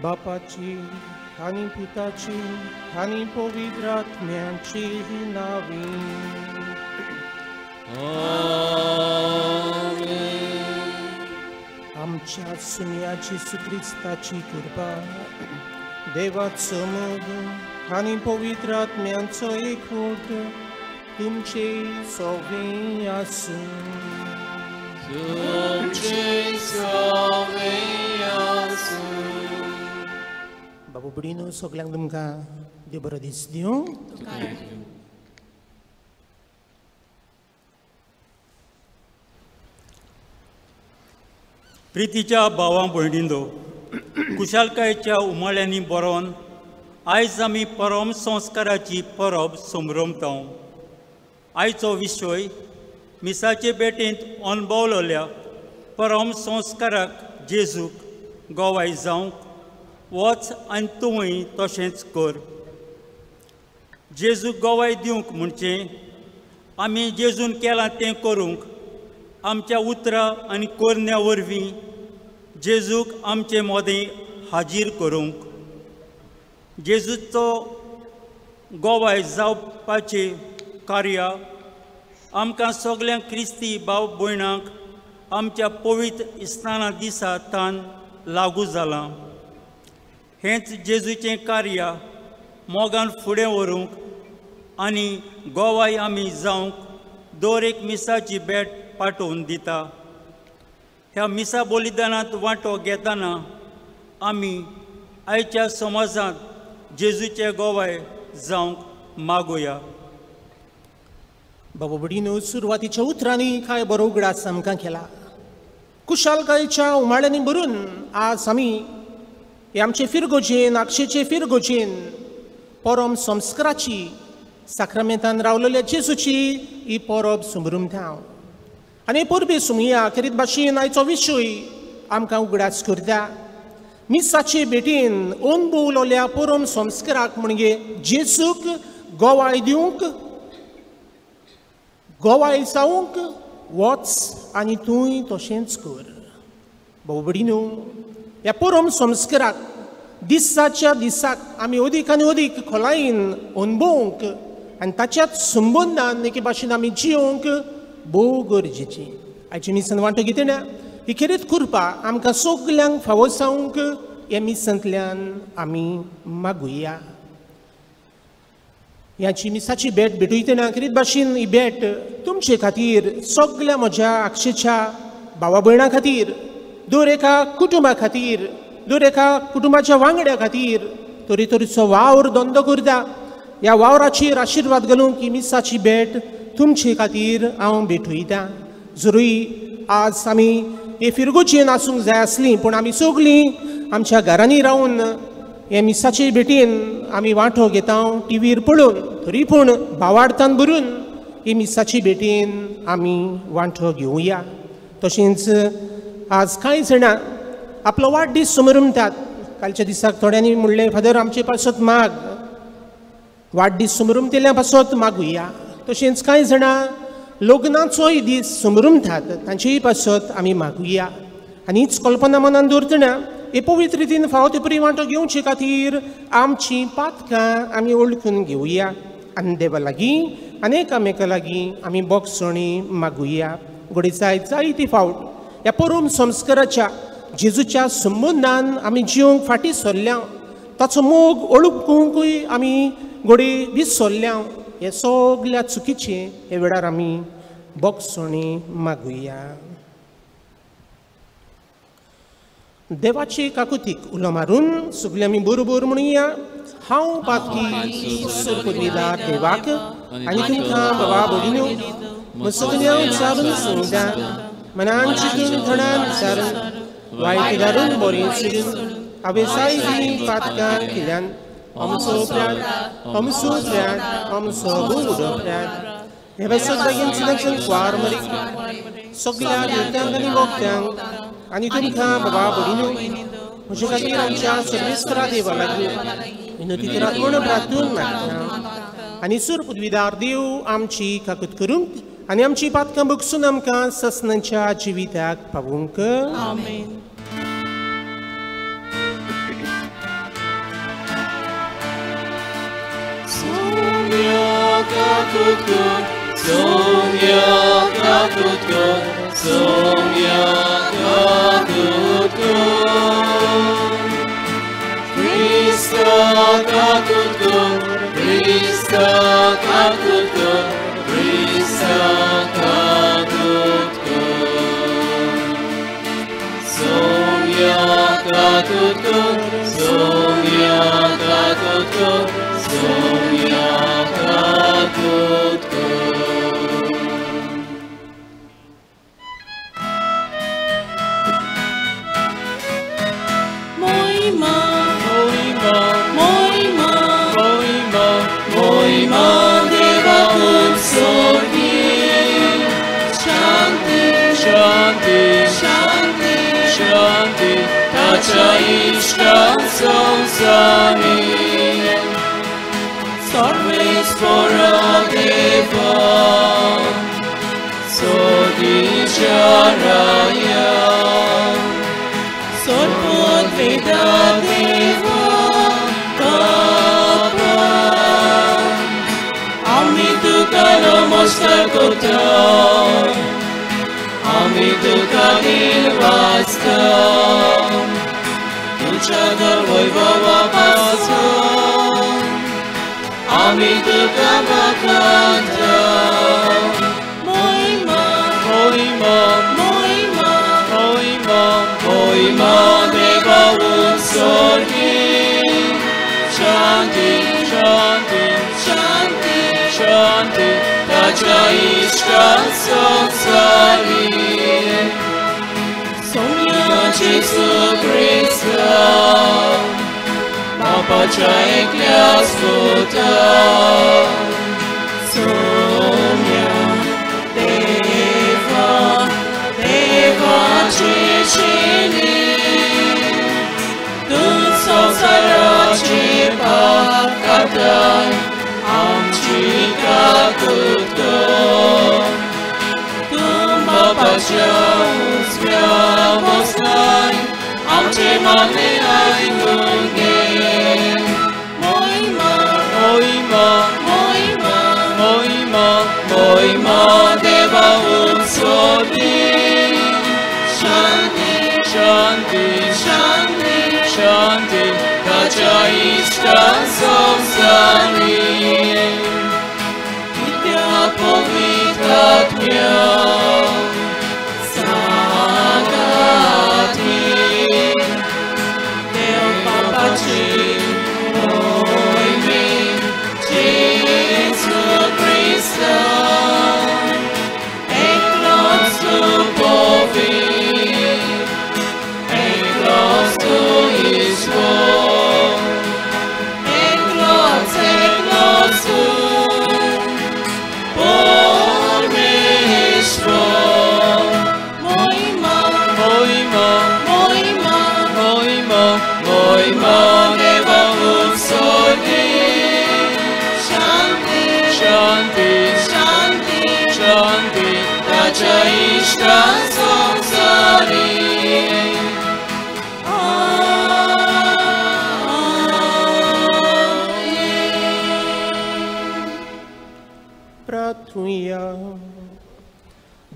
बापाची आणि पुताची आणि पवित्र आत्म्याची नावी. आमच्या सुन्याची सुख्रिस्ताची कृपा, देवाचो मोग आणि पवित्र आत्म्यांचो एकवट तुमचे सगळे आसूं. बाबू बुडीनो सगळ्यांक तुमकां देव बरो दीस दिवं. प्रितीच्या भावां भयणींनो, कुशालकायेच्या उमाळ्यांनी बरोवन आयज आमी परम संस्काराची परब संभ्रमतांव. आयचो विशय मिसाचे बेटेंत अणभवलेल्या परम संस्काराक जेजूक गोवाय जावंक वच आनी तूंय तशेंच कर. जेजूक गोवाय दिवंक म्हणजे आमी जेजून केलां तें करूंक आमच्या उतरां आनी कोरन्या वरवीं जेजूक आमचे मोदें हाजीर करूंक. जेजूचो गोवाय जावपाचे कार्य आमकां सगळ्यांक क्रिस्ती भाव भयणांक आमच्या पवित्र इस्ताना दिसा तान लागू जालां. हेंच जेजूचें कार्य मोगान फुडें व्हरूंक आनी गोवाय आमी जावंक दर एक मिसाची भेट पाठोवन दिता. ह्या मिसा बलिदानांत वांटो घेतना आमी आयच्या समाजांत जेजूचे गोवाय जावंक मागुया. बाबा बुडीनो सुरवातीच्या उतरांनी कांय बरो उगडास आमकां केला. कुशालकायेच्या उमाळ्यांनी भरून आज आमी हे आमचे फिरगोजेन आक्षेचे फिरगोजेन परम संस्काराची साक्रामेंतान रावलेल्या जेजूची ही परब संभ्रमतांव. आनी परबे सुमया करीत भाशेन आयचो विशय आमकां उगडास करता. मिसाचे भेटेन अणभवलेल्या परम संस्काराक म्हणजे जेजूक गोवाय दिवंक, गोवाय जावंक वच आनी तूंय तशेंच कर. बाबा भयणीनो, ह्या परम संस्काराक दिसाच्या दिसाक आमी अदीक आनी अदीक खोलायेन अणभवंक आनी ताच्याच संबंदान एके भाशेन आमी जियोंक भोव गरजेची. आयच्या मिसान वांटो घेतना ही खरेंच कृपा आमकां सगल्यांक फावो जावंक ह्या मिसांतल्यान आमी मागुया. ह्याची मिसाची भेट भेटयतना खरीत भाशेन ही भेट तुमचे खातीर, सगळ्या म्हज्या आक्षेच्या भावा भयणां खातीर, दर एका कुटुंबा खातीर, दर एका कुटुंबाच्या वांगड्या खातीर तरेतरेचो वावर धंदो करता. ह्या वावराचेर आशिर्वाद घालूंक ही मिसाची भेट तुमचे खातीर हांव भेटयतां. जरूय आज आमी हे फिरगोचेन आसूंक जाय आसलीं, पूण आमी सगळीं आमच्या घरांनी रावन हे मिसाचे भेटेन आमी वांटो घेता टीव्हीर पळोवन. तरी पूण भावार्थान भरून हे मिसाचे भेटेन आमी वांटो घेवया. तशेंच आज कांय जाणां आपलो वाडदीस संभ्रमतात. कालच्या दिसाक थोड्यांनी म्हणलें, फादर आमचे पासत माग, वाडदीस संभ्रमतेल्या पासत मागुया. तशेंच कांय जाणां लग्नाचोय दीस संभ्रमतात, तांचेय पासत आमी मागुया. आनी हीच कल्पना मनान दवरतना हे पवित्र रितीन फावो ते परी वांटो घेवचे खातीर आमची पातकां आमी ओळखून घेवया आनी देवा लागीं आनी एकामेका लागीं आमी बोगसणी मागुया. घडये जायत जायती फावट ह्या परम संस्काराच्या जेजूच्या संबंदान आमी जियोंक फाटीं सरल्या, ताचो मोग ओळखूंकूय आमी घडये विसरल्या. हे सगल्या चुकीचे हे वेळार आमी बोगसणी मागुया. देवाचे काकुतीक उलो मारून सगळे आमी बरोबर म्हणुया. हांव पातकी सरपदवीदार देवाक आनी तुमकां बाबा भगिन्यो सगळ्यांक विचारून सांगता, मनान चिंतून थोड्यान विचारून वायट घालून बरें चिरून हांवें जायतीं पातकां केल्यान अमसो प्राण अमसो प्राण अमसो बुडो प्राण. हे भाशेन बेगीन सिलेक्शन क्वार मरी सगळ्या भुरग्यांक आनी मोगत्यांक आनी तुमकां बाबा भगिन्यो म्हजे खातीर आमच्या सर्वेस्परा देवा लागीं विनोती करात म्हूण प्रार्थून मागता. आनी सरपदवीदार देव आमची काकूत करूंक आनी आमची पातकां बगसून आमकां ससनाच्या जिविताक पावूंक. आमेन.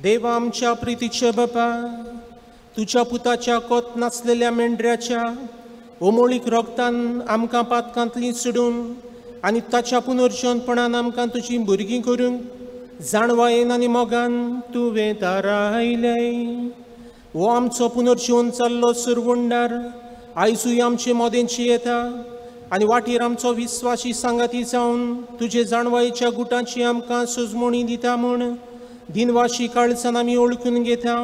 देवा आमच्या प्रितीचे बापा, तुझ्या पुताच्या कोत नासलेल्या मेंढऱ्याच्या ओमोळीक रोगतान आमकां पातकांतली सोडून आनी ताच्या पुनर्जनपणान आमकां तुजी भुरगीं करूंक जाणवायेन आनी मोगान तुवें दारायले. हो आमचो पुनर्जीवन जाल्लो सुरवंडार आयजूय आमचे मोदेंची येता आनी वाटेर आमचो विस्वासी सांगाती जावन तुजे जाणवायेच्या गुटांची आमकां सुजमणी दिता म्हूण दिनवाशी काळजान आमी ओळखून घेता.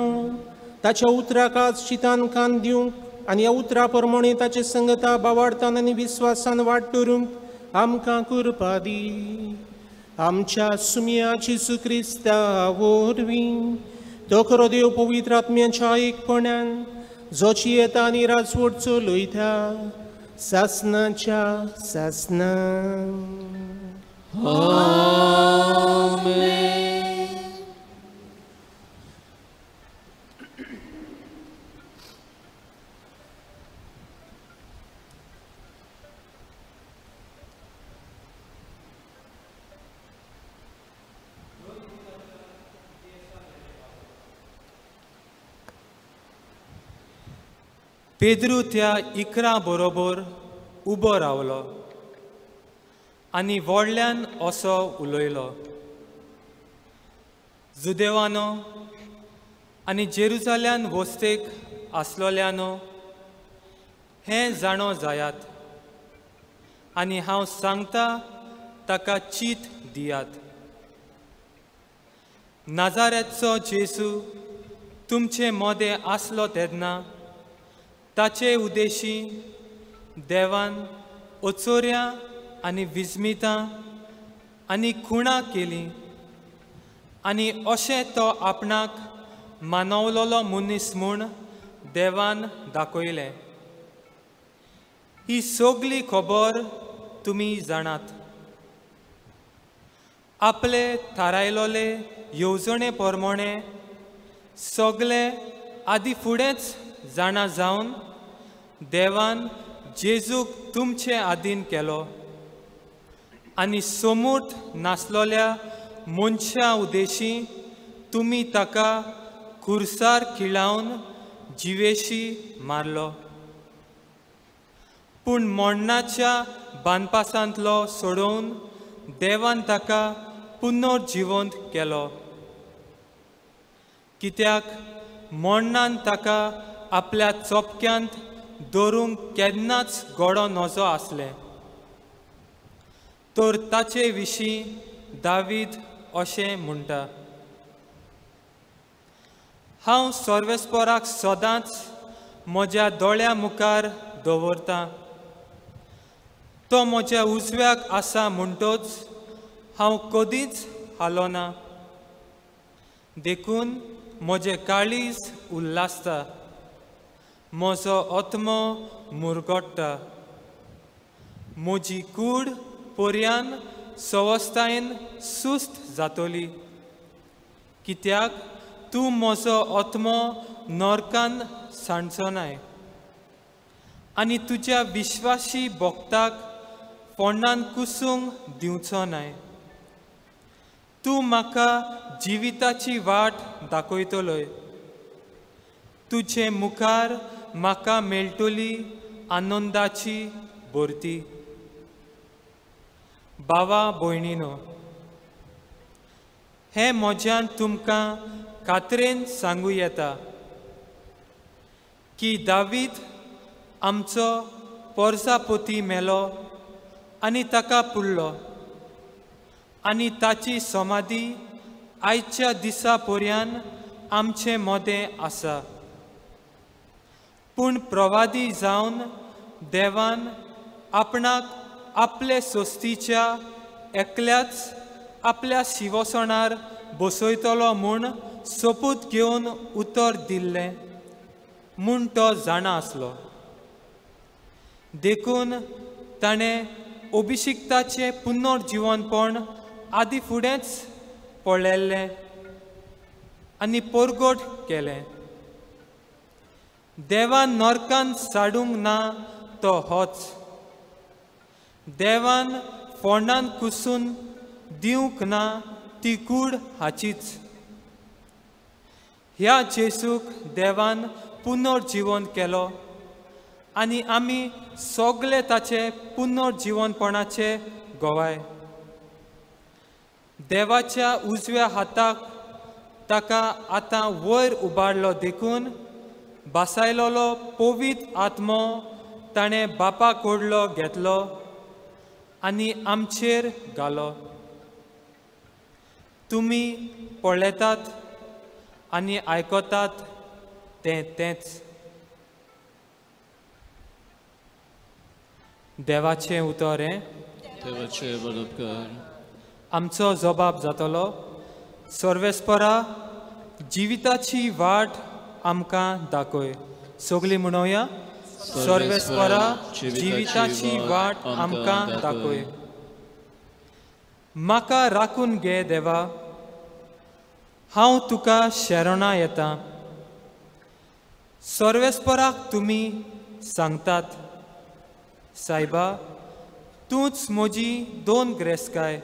ताच्या उतराक आज चितान कान दिवंक आनी ह्या उतरा प्रमाणे ताचे संगता बावार्थान आनी विस्वासान वाट दवरूंक आमकां कृपा दी. आमच्या सुम्या जेजू क्रिस्ता वरवीं तो खरो देव पवित्र आत्म्याच्या एकपणान जोची येता आनी राजवट चलयता सासनाच्या सासनान. आमेन. पेद्रू त्या इकरा बरोबर उबो रावलो आनी व्हडल्यान असो उलयलो, जुदेवानो आनी जेरुजाल्यान वस्तेक आसलोल्यानो, हें जाणो जायात आनी हांव सांगता ताका चीत दियात. नाजारेतचो जेजू तुमचे मोदें आसलो तेन्ना ताचे उद्देशी देवान ओचोऱ्यां आनी विस्मितां आनी खुणां केलीं आनी अशें तो आपणाक मानवलोलो मनीस म्हूण देवान दाखयलें. ही सगळी खबर तुमी जाणात. आपले थारायलोले येवजणे प्रमाणे सगळे आदी फुडेंच जाणा जावन देवान जेजूक तुमचे आदीन केलो आनी समूर्त नासलोल्या मनशा उद्देशी तुमी ताका खुर्सार खिळावन जिवेशी मारलो. पूण मरणाच्या बानपासांतलो सोडून देवान ताका पुनर्जिवंत केलो, कित्याक मरणान ताका आपल्या चोपक्यांत दवरूंक केन्नाच गडो नजो आसलें. तर ताचे विशीं दावीद अशें म्हणटा, हांव सर्वेस्पराक सदांच म्हज्या दोळ्या मुखार दवरतां. तो म्हज्या उजव्याक आसा म्हणटोच हांव कदींच हालोना. देखून म्हजें काळीज उल्हासता, म्हजो आत्मो मुरगोडटा. म्हजी कूड पर्यान सवस्थायेन सुस्त जातली, कित्याक तूं म्हजो आत्मो नरकान सांडचोनाय आनी तुज्या विश्वासी भक्ताक फोंडान कुसूंक दिवचो नाय. तूं म्हाका जिविताची वाट दाखयतलोय. तुजे मुखार म्हाका मेळटली आनंदाची भरती. भावा भयणीनो, हें म्हज्यान तुमकां खात्रेन सांगूं येता की दावीद आमचो पोरसापोती मेलो आनी ताका पुरलो आनी ताची समाधी आयच्या दिसा पर्यान आमचे मोदें आसा. पूण प्रवादी जावन देवान आपणाक आपले सोस्तीच्या एकल्याच आपल्या शिवसणार बसयतलो म्हूण सोपूत घेवन उतर दिल्लें म्हूण तो जाणा आसलो. देखून ताणें अभिशिक्ताचें पुनर्जिवनपण आदी फुडेंच पळयल्लें आनी परगट केलें. देवान नरकान साडूंक ना तो होच. देवान फोंडान कुसून दिवंक ना ती कूड हाचीच. ह्या जेजूक देवान पुनर्जिवन केलो आनी आमी सगळे ताचे पुनर्जिवनपणाचे गोवाय. देवाच्या उजव्या हाताक ताका आतां वयर उबारलो देखून बसायलोलो पवित्र आत्मो ताणें बापा कडलो घेतलो आनी आमचेर घालो. तुमी पळयतात आनी आयकतात तेंच. देवाचें उतर हें. देवाचे बरोबर. आमचो जबाब जातलो, सर्वेस्परा जिविताची वाट आमकां दाखय. सगळीं म्हणोया, सर्वेस्परा जिविताची वाट आमकां दाखय. म्हाका राखून घे देवा, हांव तुका शरणा येता. सर्वेस्पराक तुमी सांगतात, सायबा तूंच म्हजी दोन ग्रेस्काय,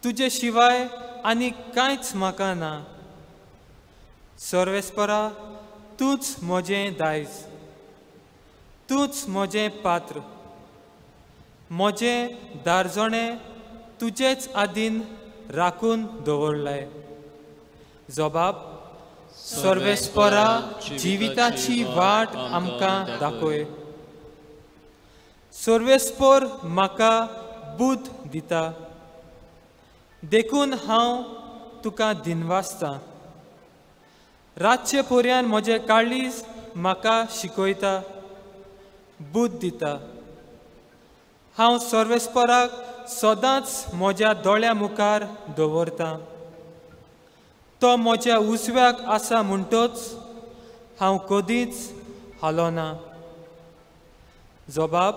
तुजे शिवाय आनी कांयच म्हाका ना. सर्वेस्परा तूंच म्हजें दायज. तूच म्हजें पात्र, म्हजें दारजोणें तुजेच आदीन राखून दवरलाय. जबाब: सर्वेस्परा, जिविताची वाट आमकां दाखय. सर्वेस्पर म्हाका बुद्ध दिता, देखून हांव तुका दिनवासतां. रातचे पर्यान म्हजें काळीज म्हाका शिकयता, बुद्ध दिता. हांव सर्वेस्पराक सदांच म्हज्या दोळ्या मुखार दवरतां. तो म्हज्या उजव्याक आसा म्हणटच हांव कधीच हालोना. जबाब: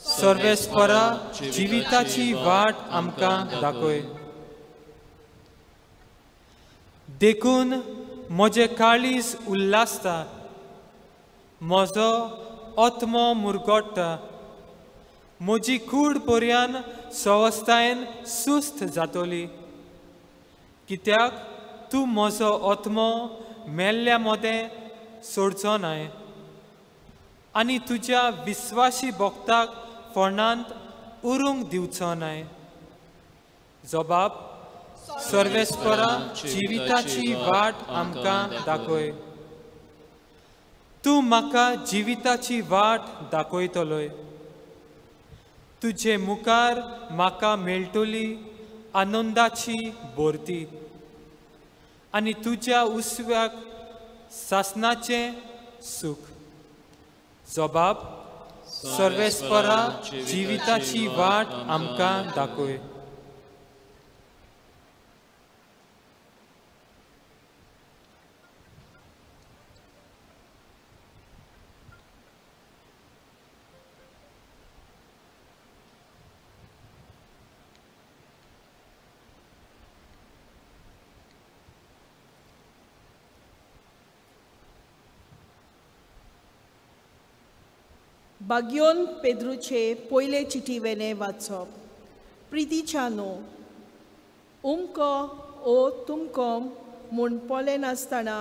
सर्वेस्परा, जिविताची वाट आमकां दाखय. देखून म्हजें काळीज उल्हासता, म्हजो आत्मो मुरगोडटा. म्हजी कूड पर्यान सवस्थायेन सुस्त जातली, कित्याक तूं म्हजो आत्मो मेल्ल्या मोदें सोडचो नाय आनी तुज्या विस्वासी भक्ताक फोंडांत उरूंक दिवचो नाय. जबाब: सर्वेस्परा, जिविताची वाट आमकां दाखय. तूं म्हाका जिविताची वाट दाखयतलोय. तुजे मुखार म्हाका मेळटली आनंदाची भोरती आनी तुज्या उजव्याक सासणाचें सूख. जबाब: सर्वेस्परा, जिविताची वाट आमकां दाखय. बाग्योन पेद्रूचे पयले चिटी वेले वाचप. प्रितीच्यानो, उमको ओ तुमको म्हूण पोले नासतना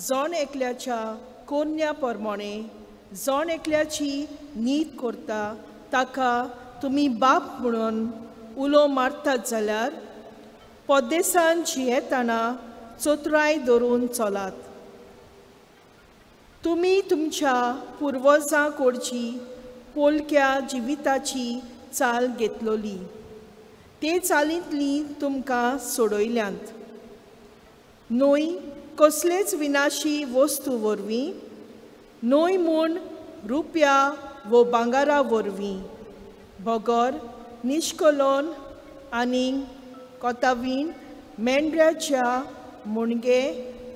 जण एकल्याच्या कोन्या प्रमाणे जण एकल्याची नीत करता ताका तुमी बाप म्हणून उलो मारतात जाल्यार पद्देसान जियेतना चोत्राय धरून चलात. तुमी तुमच्या पुर्वजां कडची पोलक्या जिविताची चाल घेतलोली, ते चालींतली तुमकां सोडयल्यांत. न्हय कसलेच विनाशी वस्तू वरवीं, न्हय म्हूण रुपया वो भांगारा वरवीं, बगर, निश्कलोन आनी कोतावीण मेंढऱ्याच्या मुणगे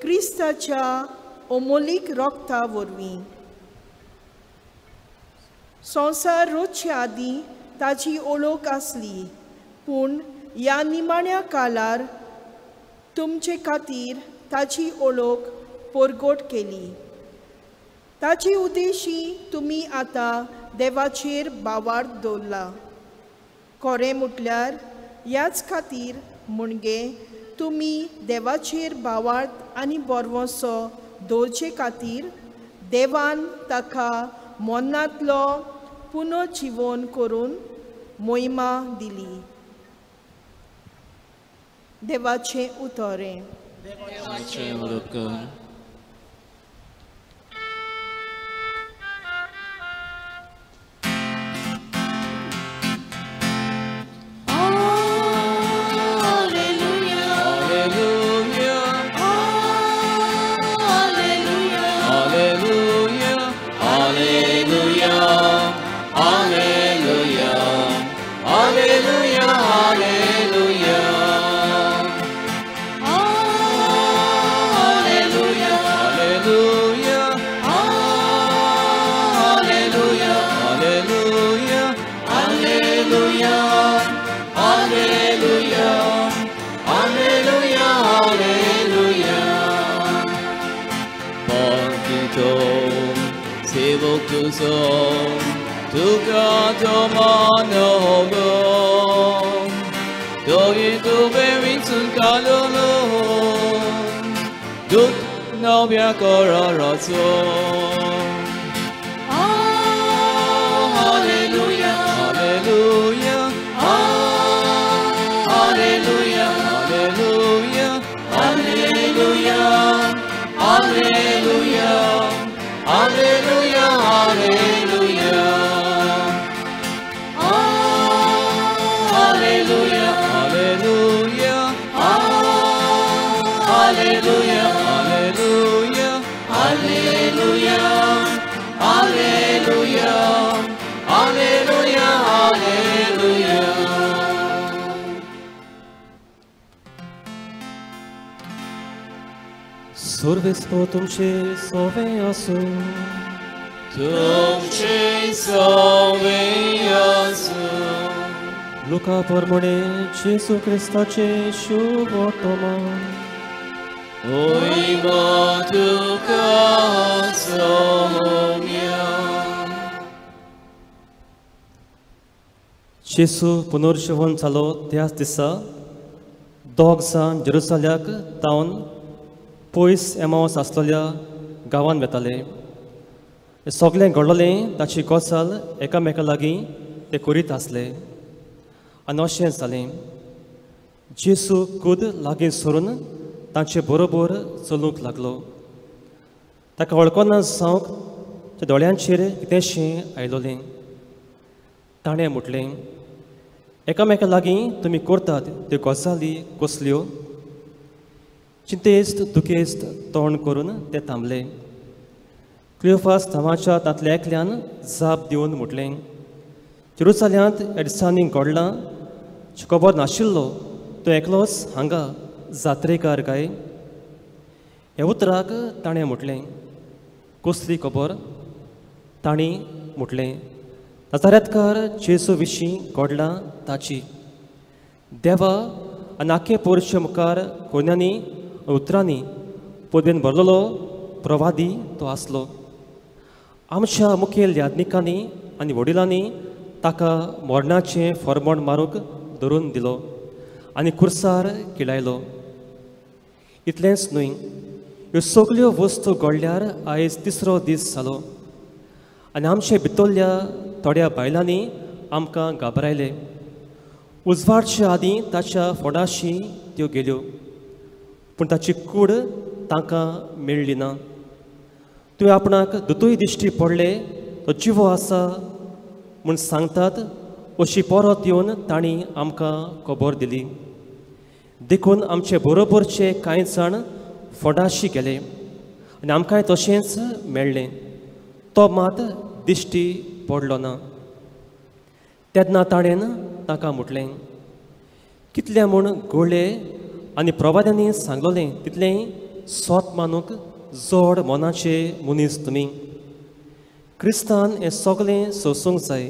क्रिस्ताच्या अमोलीक रोगता वरवीं. संवसार रोजच्या आदीं ताची ओळख आसली, पूण ह्या निमाण्या काळार तुमचे खातीर ताची ओळख परगट केली. ताची उद्देशी तुमी आतां देवाचेर बावार्द दवरला. खरें म्हटल्यार ह्याच खातीर म्हणजे तुमी देवाचेर बावार्द आनी बोरवोसो दवरचे खातीर देवान ताका मोन्नांतलो पुनर्जीवन करून मोहिमा दिली. देवाचें उतोरें. देवाचें उलोवप. Tuka tomanogo, doye tu beritun kalolo, dut nobia kororoso. Alleluia, Alleluia, Alleluia, Alleluia. Alleluia, Alleluia, Alleluia, Alleluia, Alleluia, Alleluia, Alleluia. सर्वेस्po तुमचे सोवे आसूं, तुमचे सोवे आसूं. लुका प्रमाणे जेसू क्रिस्ताचे शुभ वर्तमान. Oimo tuka somia. जेसू पुनर्जीवन जालो त्याच दिसा दोग जाण जेरुसल्याक तावन पयस एमावस आसलेल्या गांवांत वेताले. सगळें घडलें ताची गजाल एकामेका लागीं ते करीत आसले. आनी अशें जालें. जेसू खूद लागीं सरून तांचे बरोबर चलूंक लागलो. ताका वळखना जावंक त्या दोळ्यांचेर कितेंशें आयलोलें. ताणें म्हटलें, एकामेका लागीं तुमी करतात त्यो गजाली कसल्यो? चिंतेस्त दुखेस्त तोंड करून ते थांबले. क्लियोफास नांवाच्या तांतल्या एकल्यान जाप दिवन म्हटलें, जेरुसल्यांत ह्या दिसांनी घडलां खबर नाशिल्लो तो एकलोच हांगा जात्रेकार काय? हे उतराक ताणें म्हटलें, कसली खबर? तांणी म्हटलें, नाजारेतकार जेसू विशीं घडलां ताची. देवा आनी आख्खे पोरचे मुखार कोण्यांनी उतरांनी पदवेन भरलेलो प्रवादी तो आसलो. आमच्या मुखेल याज्ञिकांनी आनी वडिलांनी ताका मरणाचें फर्मोण मारूंक धरून दिलो आनी खुर्सार किडायलो. इतलेंच न्हय, ह्यो सगल्यो वस्तू घडल्यार आयज तिसरो दीस जालो आनी आमचे भितरल्या थोड्या बायलांनी आमकां घाबरायले. उजवाडच्या आदीं ताच्या फोडाशी त्यो गेल्यो, पूण ताची कूड तांकां मेळ्ळी ना. तुवें आपणाक दुतूय दिश्टी पडले तो जिवो आसा म्हूण सांगतात अशी परत येवन तांणी आमकां खबर दिली. देखून आमचे बरोबरचे कांय जाण फोडाशी गेले आनी आमकांय तशेंच मेळ्ळें. तो मात दिश्टी पडलो ना. तेन्ना ताणें ताका म्हटलें, कितलें म्हूण घोळ्ळे आनी प्रवाद्यांनी सांगलोलें तितलें स्वत मानूंक जड मनाचे मनीस तुमी. क्रिस्तान हें सगळें सोसूंक जाय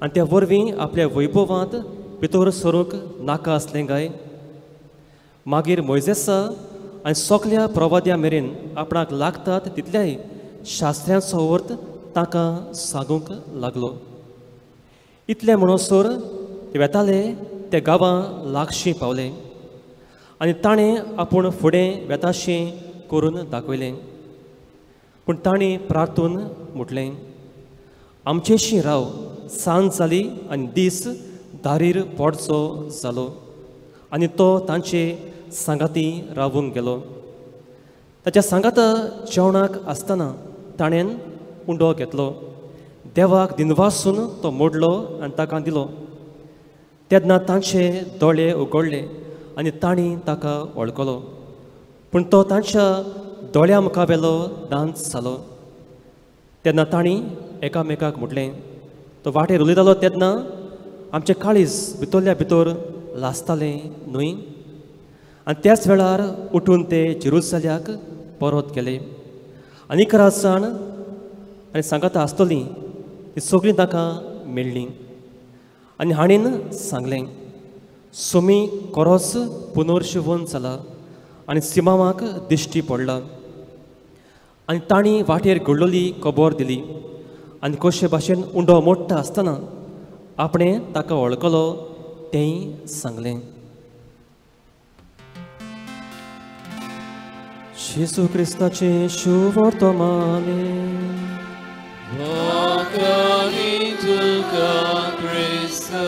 आनी त्या वरवीं आपल्या वैभवांत भितर सरूंक नाका आसलें काय? मागीर मोइजेसा आनी सगल्या प्रवाद्यां मेरेन आपणाक लागतात तितल्याय शास्त्र्यांचो अर्थ ताका सांगूंक लागलो. इतलें म्हणसर ते वेताले ते गांवां लागशीं पावले आनी ताणें आपूण फुडें वेताशें करून दाखयलें. पूण ताणीं प्रार्थून म्हटलें, आमचेशी राव. सांज जाली आनी दीस दारीर पडचो जालो आनी तो तांचे सांगाती रावूंक गेलो. ताच्या सांगाता जेवणाक आसतना ताणें उंडो घेतलो. देवाक दिनवासून तो मोडलो आनी ताका दिलो. तेन्ना तांचे दोळे उगडले आनी तांणी ताका वळखलो. पूण तो तांच्या दोळ्या मुखावेलो दांत जालो. तेन्ना तांणी एकामेकाक म्हटलें, तो वाटेर उलयतालो तेन्ना आमचें काळीज भितरल्या भितर लासतालें न्हय? आनी त्याच वेळार उठून ते जेरुसल्याक परत गेले. आनी 11 जाण आनी सांगाता आसतलीं ती सगळीं ताका मेळ्ळीं. आनी हाणीन सांगलें, सोमी खरोच पुनर्जीवन जाला आनी सिमावाक दिश्टी पडला. आनी तांणी वाटेर घडलेली खबर दिली आनी कशे भाशेन उंडो मोडटा आसतना आपणें ताका वळखलो तेंय सांगलें. जेसू क्रिस्ताचें शुभ वर्तमान. Wakani tuka Krista.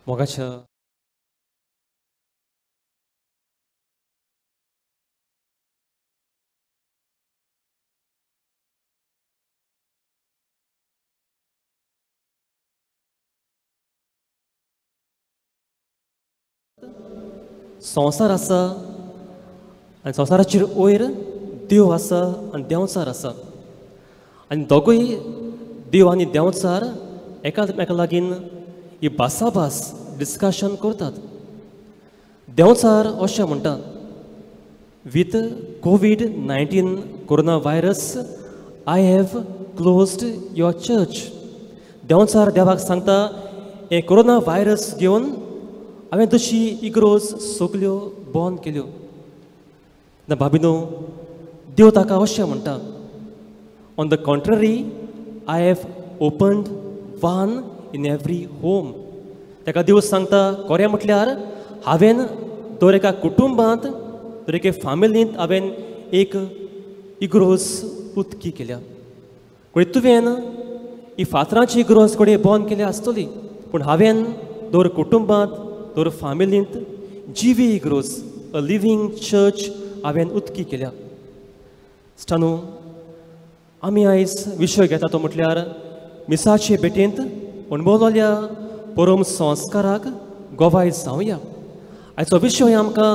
मोगाच्या संवसार आसा आनी संवसाराचेर वयर देव आसा आनी देंवचार आसा आनी दोगूय देव आनी देंवचार एकामेका लागीं ही भासाभास डिस्कशन करतात. देंवचार अशें म्हणटा with COVID-19 corona virus I have closed your church. देंवचार देवाक सांगता हे कोरोना व्हायरस घेवन हांवें तशी इग्रोज सगल्यो बंद केल्यो. ना भाभिनो देव ताका अशें म्हणटा on the contrary I have opened one in every home. ताका देव सांगता खरें म्हटल्यार हांवें दर एका कुटुंबांत दर एके फामिलींत हांवें एक इग्रोज उक्ती केल्या. कोणी तुवें ही फातरांची इग्रोज कोणी बंद केली आसतली पूण हांवें दर कुटुंबांत दर फामिलींत जिवी इग्रोज अ लिव्हींग चर्च हांवें उक्ती केल्या. स्टानू आमी आयज विशय घेता तो म्हटल्यार मिसाचे भेटेंत अणभवलेल्या परम संस्काराक गोवाय जावया. आयचो विशय आमकां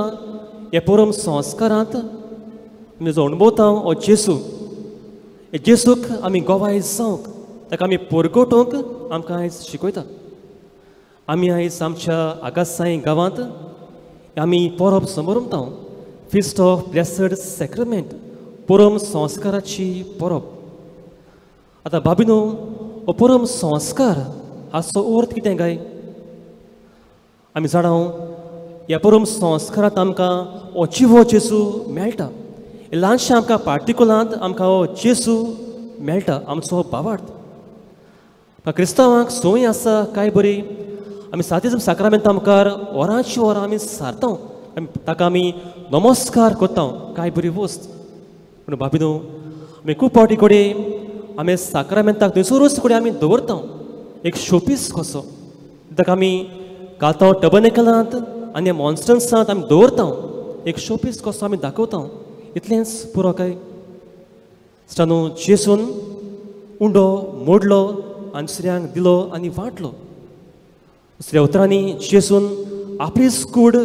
हे परम संस्कारांत आमी जो अणभवता हो जेसू, हे जेसूक आमी गोवाय जावंक ताका आमी परगटूंक आमकां आयज शिकयता. आमी आयज आमच्या आगासाई गांवांत आमी परब समोरता फिस्ट ऑफ ब्लेसड सॅक्रमेंट परम संस्काराची परब. आतां बाबिनो हो परम संस्कार हाचो अर्थ कितें काय आमी जाणा ह्या परम संस्कारांत आमकां हो जिवो जेसू मेळटा. ल्हानशा आमकां पार्टिकुलांत आमकां हो जेसू मेळटा आमचो भावार्थ. क्रिस्तांवांक संवय आसा काय बरी आमी सातिजम साक्रामेंता मुखार वरांची वरां आमी सारता ताका आमी नमस्कार करता काय बरी वस्त. पूण बाबिनो आमी खूब फावटी कडेन आमी साक्रामेंताक थंयसरूच कडेन आमी दवरता एक शोपीस कसो ताका आमी घालता टबनेकलांत आनी मॉन्स्टन्सांत आमी दवरता एक शोपीस कसो आमी दाखयता. इतलेंच पुरो काय स्टानू जेसून उंडो मोडलो आनी दुसऱ्यांक दिलो आनी वांटलो. दुसऱ्या उतरांनी जेसून आपलीच कूड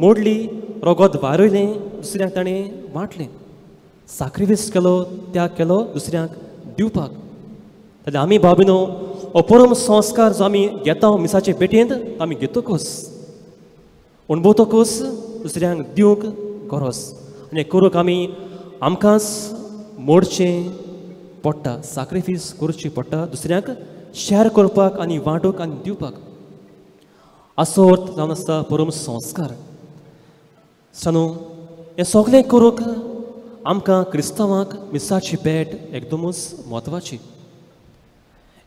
मोडली रोगोत वारयलें दुसऱ्यांक ताणें वांटलें. साक्रिफीस केलो त्याग केलो दुसऱ्यांक दिवपाक. जाल्यार आमी बाबिनो हो परम संस्कार जो आमी घेता मिसाचे भेटेंत आमी घेतकूच अणभवतकूच दुसऱ्यांक दिवंक गरज आनी करूंक आमी आमकांच मोडचें पडटा साक्रिफीस करची पडटा दुसऱ्यांक शेअर करपाक आनी वांटूंक आनी दिवपाक. असो अर्थ जावन आसता परम संस्कार. सानू हें सगळें करूंक आमकां क्रिस्तांवांक मिसाची भेट एकदमूच म्हत्वाची.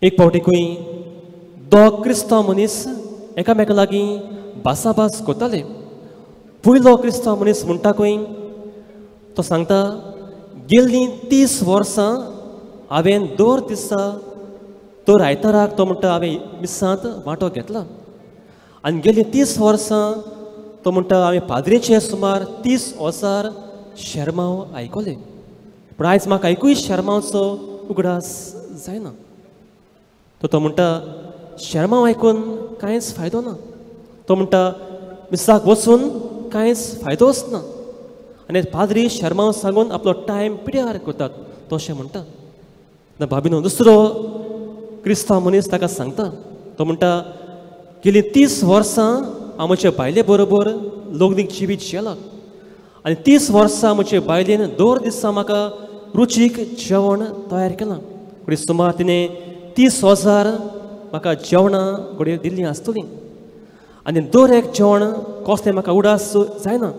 एक फावटी खंय दोग क्रिस्तांव मनीस एकामेका लागीं भासाभास करताले. पयलो क्रिस्तांव मनीस म्हणटा खंय तो सांगता गेल्लीं 30 वर्सां हांवें दर दिसा दर आयताराक तो म्हणटा हांवें मिसांत वांटो घेतला आनी गेलीं 30 वर्सां तो म्हणटा हांवें पाद्रेचे सुमार 30,000 शर्मांव आयकले पूण आयज म्हाका आयकूय शर्मांवचो उगडास जायना. तो म्हणटा शर्मांव आयकून कांयच फायदो ना. तो म्हणटा मिसाक वचून कांयच फायदोच ना आनी पाद्री शर्मांव सांगून आपलो टायम पिड्यार करतात तशें म्हणटा. भाभिनो दुसरो क्रिस्तांव मनीस ताका सांगता. तो म्हणटा गेलीं 30 वर्सां हांव म्हजे बायले बरोबर लग्नीक जिवीत जेलां आनी 30 वर्सां म्हजे बायलेन दर दिसा म्हाका रुचीक जेवण तयार केलां. फुडें सुमार तिणें 30,000 म्हाका जेवणां घडये दिल्लीं आसतलीं आनी दर एक जेवण कसलें म्हाका उडास जायना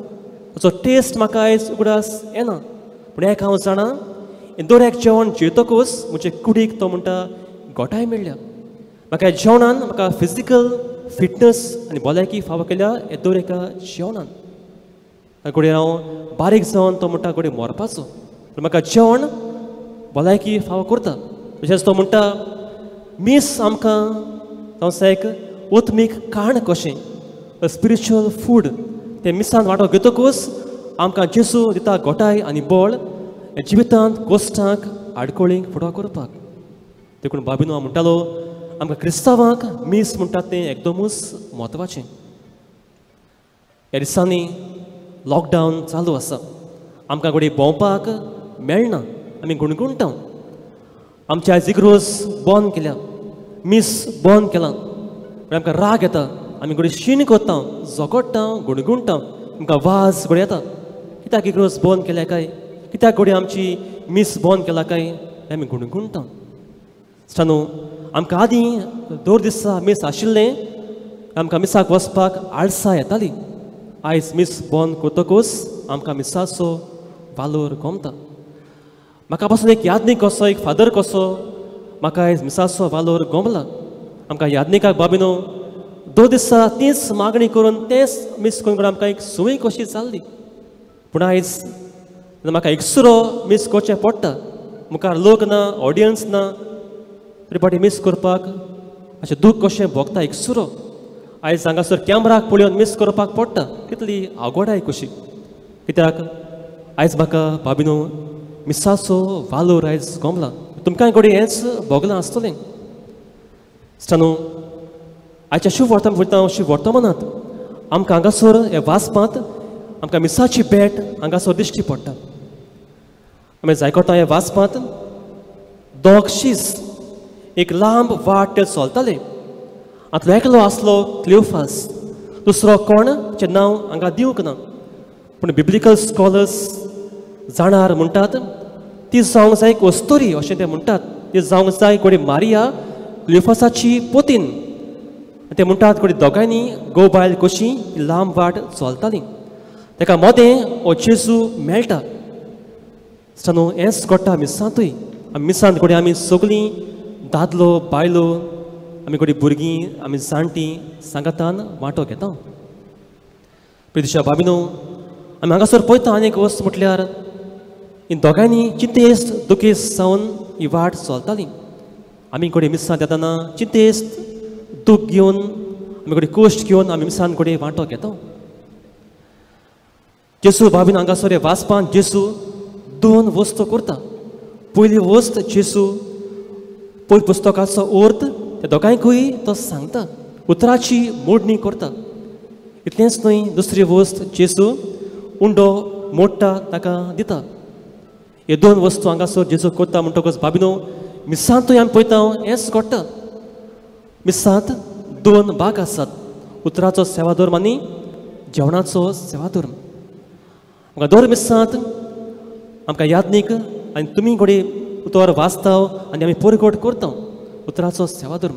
ताचो टेस्ट म्हाका आयज उगडास येना. पूण एक हांव जाणा दर एक जेवण जेवतकूच म्हजे कुडीक तो म्हणटा घोटाय मेळ्ळ्या. म्हाका ह्या जेवणान म्हाका फिजिकल फिटनस आनी भलायकी फावो केल्या हे दर एका जेवणान. घडये हांव बारीक जावन तो म्हणटा घडये मरपाचो पूण म्हाका जेवण भलायकी फावो करता. तशेंच तो म्हणटा मीस आमकां जावं एक ओत्मीक खाण कशें स्पिरिच्युअल फूड तें मिसान वांटो घेतकूच आमकां जेजू दिता घोटाय आनी बळ जिवितांत कोश्टांक आडकोळींक फुडो करपाक. देखून बाबीनो हांव म्हणटालो आमकां क्रिस्तांवांक मीस म्हणटात तें एकदमूच म्हत्वाचें. ह्या दिसांनी लॉकडावन चालू आसा. आमकां घोडी भोंवपाक मेळना. आमी गुणगुणटा आमचे आयज इग्रोज बंद केल्या, मीस बंद केलां. आमकां राग येता. आमी घोडी शीण कोत्ता, झगडटा, गुणगुणटा. आमकां वाज घोडी येता. कित्याक इग्रोज बंद केल्या काय, कित्याक घोडी आमची मीस बंद केला काय आमी गुणगुणटा. न्हू आमकां आदीं 2 दिसा मीस आशिल्लें आमकां मिसाक वचपाक आळसां येताली. आयज मीस बंद करतकूच आमकां मिसाचो वालोर गोमता. म्हाका पासून एक यादनीक कसो, एक फादर कसो म्हाका आयज मिसाचो वालोर गोमला. आमकां यादनिकाक बाबीनो 2 दिसा तीच मागणी करून तेंच मीस करून आमकां एक सुवय कशी जाल्ली. पूण आयज म्हाका एकसुरो मीस करचें पडटा. मुखार लोक ना, ऑडियन्स ना, तरी पाटी मीस करपाक अशें दूख कशें भोगता एकसुरो. आयज हांगासर कॅमराक पळोवन मीस करपाक पडटा. कितली आवगडाय कशी. कित्याक आयज म्हाका बाबीनो मिसाचो वालोर आयज गोमला. तुमकांय घोडी हेंच भोगलां आसतलें. न्हू आयच्या शुभ वर्तमानांत आमकां हांगासर हे वाचपांत आमकां मिसाची भेट हांगासर दिश्टी पडटा. आमी जाय कोता हे वाचपांत दोग शीस एक लांब वाट ते चलताले. हातूंतलो एकलो आसलो क्लियोफास. दुसरो कोण जें नांव हांगा दिवंक ना. पूण बिब्लिकल स्कॉलर्स जाणार म्हणटात ती जावंक जाय एक वस्तोरी अशें ते म्हणटात. ती जावंक जाय कोणी मारिया क्लियोफासाची पोतीन. ते म्हणटात कोणी दोगांयनी गो बायल कशी लांब वाट चलताली. ताका मोदें हो जेजू मेळटा. न्हू हेंच घडटा मिसांतूय. मिसांत घोडी आमी सगळीं दादलो बायलो आमी घोडी भुरगीं आमी जाणटीं सांगातान वांटो घेता. प्रितीच्या बाबीनो आमी हांगासर पळयता आनी एक वस्त म्हटल्यार ही दोगांयनी चिंतेस्त दुखेस्त जावन ही वाट चलताली. आमी घोडी मिसांत येताना चिंतेस्त दूख घेवन आमी घोडी कोश्ट घेवन आमी मिसांत घोडी वांटो घेता. जेजू बाबीन हांगासर हे वाचपांत जेजू 2 वस्तू करता. पयली वस्त जेजू पयल्या पुस्तकाचो अर्थ त्या दोगांयकूय तो सांगता. उतराची मोडणी करता. इतलेंच न्हय, दुसरी वस्त जेजू उंडो मोडटा ताका दिता. हे 2 वस्तू हांगासर जेजू करता म्हणटकच बाबीनो मिसांतूय आमी पळयता हेंच घडटा. मिसांत 2 भाग आसात. उतराचो सेवाधर्म आनी जेवणाचो सेवाधर्म. आमकां दर मिसांत आमकां यादनीक आनी तुमी घोडी उतर वाचता आनी आमी परगट करता उतराचो सेवाधर्म.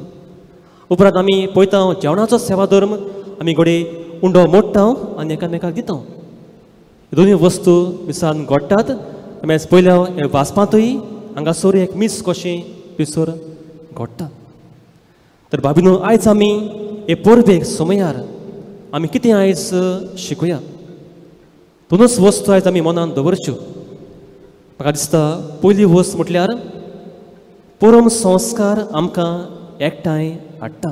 उपरांत आमी पळयता जेवणाचो सेवाधर्म आमी घोडी उंडो मोडटा आनी एकामेकाक दिता. दोनूय वस्तू मिसान घडटात. आमी आयज पयल्या हे वाचपांतूय हांगासर एक मीस कशें भितर घडटा. तर बाबीनो आयज आमी हे परबेक समयार आमी कितें आयज शिकुया. 2 वस्तू आयज आमी मनान दवरच्यो. म्हाका दिसता पयली वस्त म्हटल्यार परम संस्कार आमकां एकठांय हाडटा.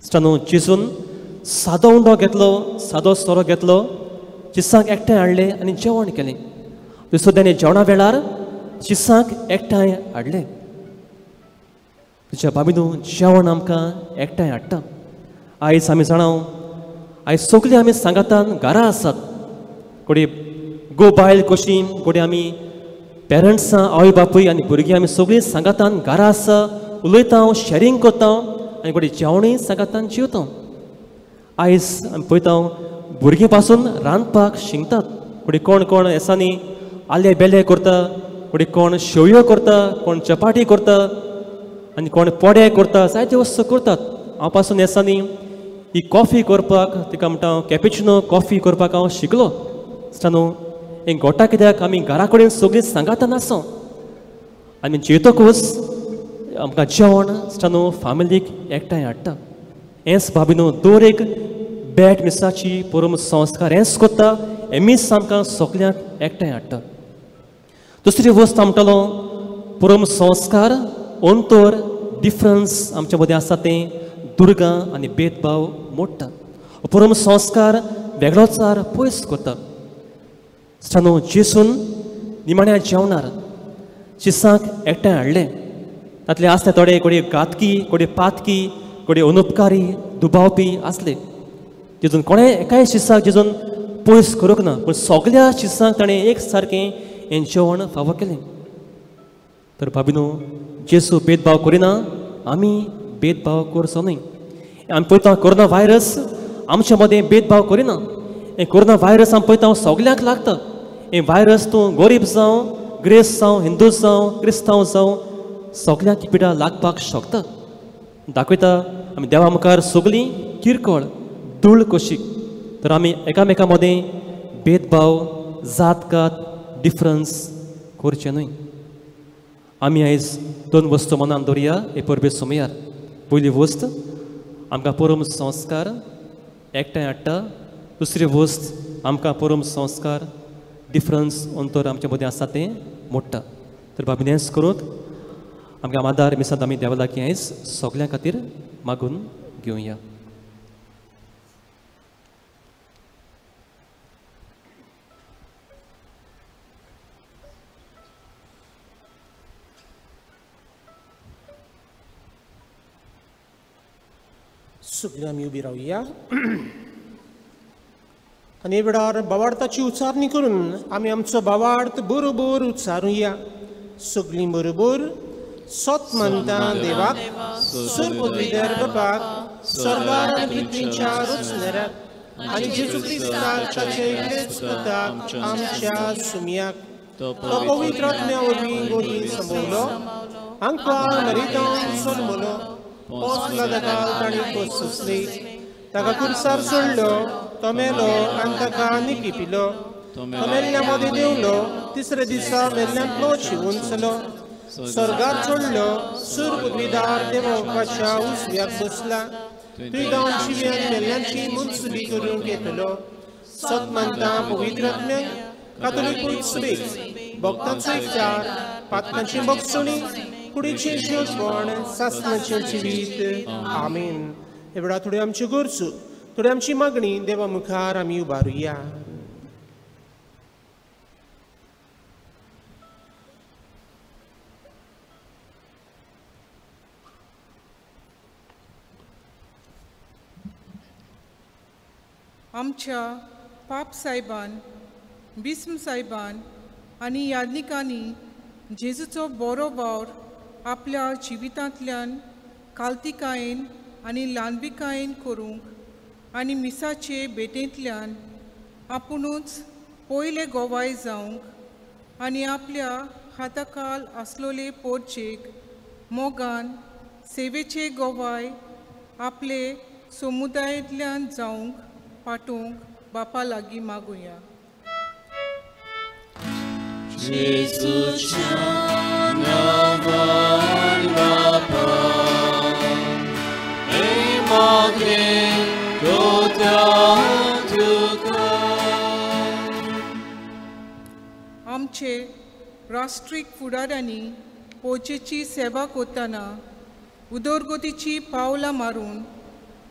न्हू जेजून सादो उंडो घेतलो, सादो सोरो घेतलो, शिसांक एकठांय हाडलें आनी जेवण केलें. दुसऱ्या जेवणा वेळार शिसांक एकठांय हाडलें. तुज्या बाबीनो जेवण आमकां एकठांय हाडटा. आयज आमी जाणाव आयज सगळीं आमी सांगातान घरां आसात. कोणी गो बायल कशी कोणी आमी पेरंट्सां आवय बापूय आनी भुरगीं आमी सगळीं सांगातान घरां आसा. उलयता, शेरींग करता आनी कोणी जेवणूय सांगातान जेवता. आयज आमी पळयता भुरगीं पासून रांदपाक शिकतात. कोणी कोण कोण येसांनी आले बेले करता, कोणी कोण शेवयो करता, कोण चपाटी करता आनी कोण पोडे करता, जायत्यो वस्तू करतात. हांव पासून येसांनी ही कॉफी करपाक तिका म्हणटा कॅपिचिनो कॉफी करपाक हांव शिकलो. न्हू हें घडटा कित्याक आमी घरा कडेन सगळीं सांगातान आसा. आमी जेवतकूच आमकां जेवण न्हू फामिलीक एकठांय हाडटा. हेंच बाबीनो दर एक बेट मिसाची परम संस्कार हेंच करता. हे मीस आमकां सगल्यांक एकठांय हाडटा. दुसरी वस्त हांव म्हणटलो परम संस्कार अंतर डिफरन्स आमचे मदीं आसा तें दुर्गा आनी भेदभाव मोडटा. परम संस्कार वेगळोचार पयस करता. स्टानो जेसून निमाण्या जेवणार शिसांक एकठांय हाडलें. तातले आसले थोडे कोडे घातकी, कोडे पातकी, कोडे अनुपकारी, दुबावपी आसले. जेजून कोणें एकाय शिसाक जेजून पयस करूंक ना, पूण सगल्या शिसांक ताणें एक सारकें हें जेवण फावो केलें. तर भाभिनो, जेसू भेदभाव करिना, आमी भेदभाव करचो न्हय. आमी पळयता कोरोना व्हायरस आमचे मदें भेदभाव करिना. हें कोरोना व्हायरस आमी पळयता सगल्यांक लागता. हें व्हायरस तूं गरीब जावं, ग्रेस जावं, हिंदू जावं, क्रिस्तांव जावं, सगल्यांक ही पिडा लागपाक शकता. दाखयता आमी देवा मुखार सगलीं किरकोळ धूळ कशी. तर आमी एकामेका मदें भेदभाव, जातकात, डिफरन्स करचे न्हय. आमी आयज 2 वस्तू मनान दवरया हे परबे सोमयार. पयली वस्त आमकां परम संस्कार एकठांय हाडटा. दुसरी वस्त आमकां परम संस्कार डिफरन्स अंतर आमचे मदें आसा तें मोडटा. तर बाबी हेंच करूंक आमकां आदार मिसांत आमी देवा लागीं आयज सगल्यां खातीर मागून घेवया. सगळीं आमी उबी रावया आनी वेळार भावार्थाची उच्चारणी करून आमी आमचो भावार्थ बरोबर उच्चारुया. सगळीं बरोबर. सत म्हणटा देवाक, सर्वोदर बापाक, स्वर्गार आनी पृथ्वीच्या रचणाऱ्याक आनी जेजू क्रिस्ताक ताचे इकडेच पुताक आमच्या सुमयाक तो पवित्र आत्म्या वरवीं गोडी संभोवलो, आमकां मरितान सोलमलो, पोसला ताका ताणी पोसले, ताका कुर्सार सोडलो, तो मेलो आनी ताका निकिपिलो, तो मेल्ल्या मदें देवलो, तिसऱ्या दिसा मेल्ल्यांतलो शिवून चलो, स्वर्गार चडलो, सूर पदवीदार देवाच्या उजव्याक बसला, तुवें जावन शिव्यान मेल्ल्यांची मुनसुबी करूंक येतलो. सत मानता पवित्र आत्म्याक, कातोलीक सुबेक, भक्तांचो एकचार, पातकांची भोगसणी, कुडीचें शेवटपण, सासणाचें जिवीत. आमीन. हे वेळार थोड्यो आमच्यो गरजो, थोडी आमची मागणी देवा मुखार आमी उबारुया. आमच्या पाप सायबान, बिस्म सायबान आनी याज्ञिकांनी जेजूचो बरो वावर आपल्या जिवितांतल्यान काल्तिकायेन आनी ल्हानविकायेन करूंक आनी मिसाचे भेटेंतल्यान आपुणूच पयले गोवाय जावंक आनी आपल्या हाताखाल आसलोले पोरचेक मोगान सेवेचे गोवाय आपले समुदायांतल्यान जावंक पाठोवंक बापा लागीं मागुया. जेजूच्या नांवान बापा, हे मागणे कोता तुका. आमचे राष्ट्रीय फुडाऱ्यांनी पोचेची सेवा करतना उदरगतीची पावलां मारून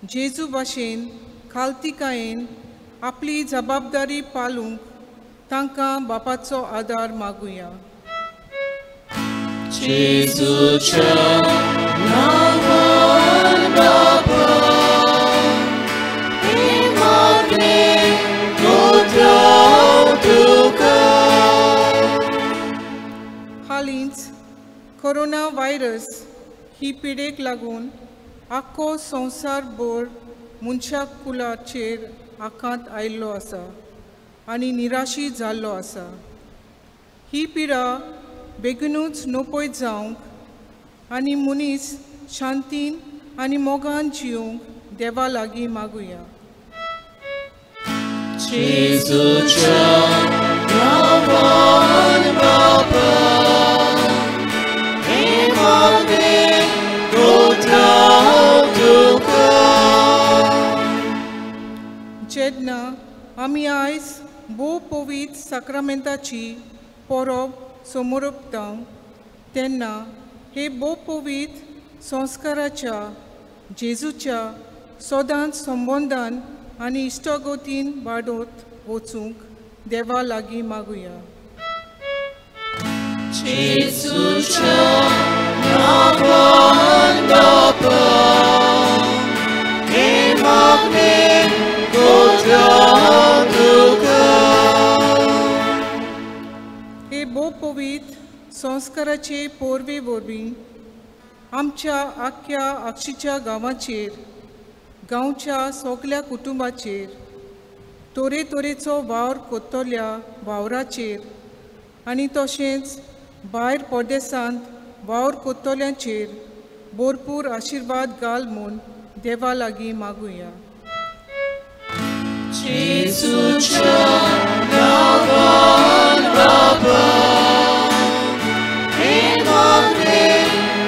जेजू भाशेन खालतिकायेन आपली जबाबदारी पालूंक तांकां बापाचो आदार मागुया. जेजूच्या नांवान बापा, हे मागणे कोता तुका. हालींच कोरोना व्हायरस ही पिडेक लागून आख्खो संवसारभर मनशा कुलाचेर आकांत आयिल्लो आसा आनी निराशी जाल्लो आसा. ही पिडा बेगीनूच नोपय जावंक आनी मनीस शांतीन आनी मोगान जिवंक देवा लागीं मागुया. जेजूच्या नांवान बापा, हे मागणे कोता तुका. जेन्ना आमी आयज भोव पवित्र साक्रामेंताची परब समोरपता तेन्ना हे भोव पवित्र संस्काराच्या जेजूच्या सदांच संबंदान आनी इश्टागोतीन वाडोत वचूंक देवा लागीं मागुया. जेजूच्या नांवान बापा, हे मागणे घोटाळ्या तुका. हे भोव पवित्र संस्काराचे पोरवे वरवीं आमच्या आख्या आक्षीच्या गांवाचेर, गांवच्या सगल्या कुटुंबाचेर, तोरेचो वावर कोत्तोल्या वावराचेर आनी तशेंच भायर परदेसांत वावर कोत्तोल्यांचेर भरपूर आशिर्वाद घाल म्हूण देवा लागीं मागुया. जेजूच्या नांवान बापा, हे मागणे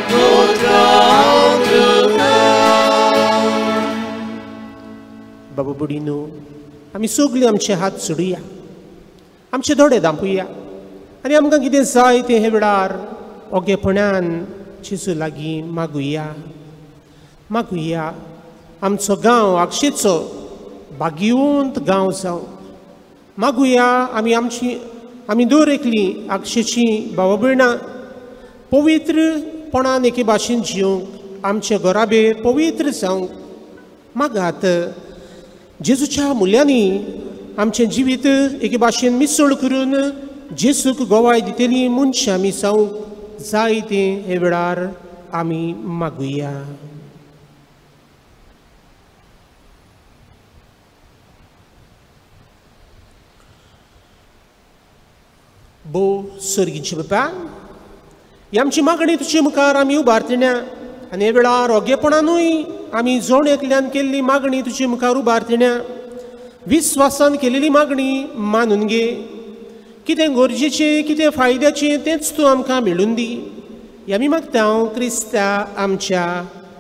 घोटाळ्या तुका. बाबा बुडीनो, आमी सगळीं आमचे हात सोडुया, आमचे दोळे धांपुया आनी आमकां कितें जाय तें हे वेळार ओगेपणान जेजू लागीं मागुया. मागुया आमचो गांव आक्षेचो भाग्यवंत गांव जावं. मागुया आमी दर एकलीं आक्षेची भावा भयणां पवित्रपणान एके भाशेन जिवंक, आमच्या घराबेर पवित्र जावंक मागात. जेजूच्या मुल्यांनी आमचें जिवीत एके भाशेन मिसळ करून जेजूक गोवाय दितेली मनशां आमी जावंक जाय तें हे वेळार आमी मागुया. बो सर्गीचे बापा, ही आमची मागणी तुजे मुखार आमी उबारतण्या आनी हे वेळार ओगेपणानूय आमी जोण एकल्यान केल्ली मागणी तुजे मुखार उबारतण्या. विस्वासान केलेली मागणी मानून घे. कितें गरजेचें, कितें फायद्याचें तेंच तूं आमकां मेळून दी. हें आमी मागता क्रिस्ता आमच्या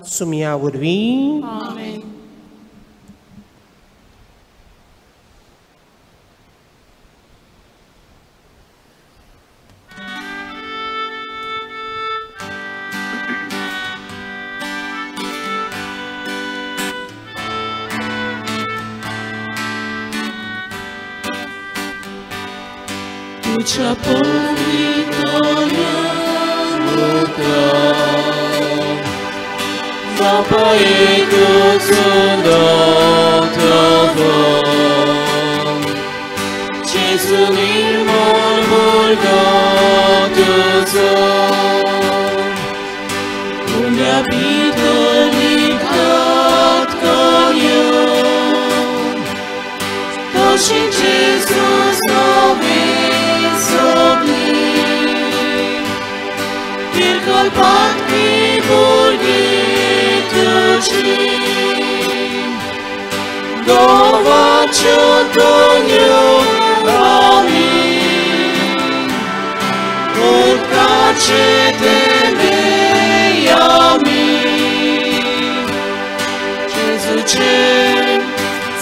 सुमया वरवीं. आमेन. तुझ्या पवित्रया बापा एकच दातवा, जेजू निर्मळ मुलगा तुझा, उन्या भितरली घात करून तशी जेजू नवे सगळी विकल्पातली भुरगीं तुजी, गोवाच्यो दोनयो आमी उदकाचे थेंबे आमी जेजूचे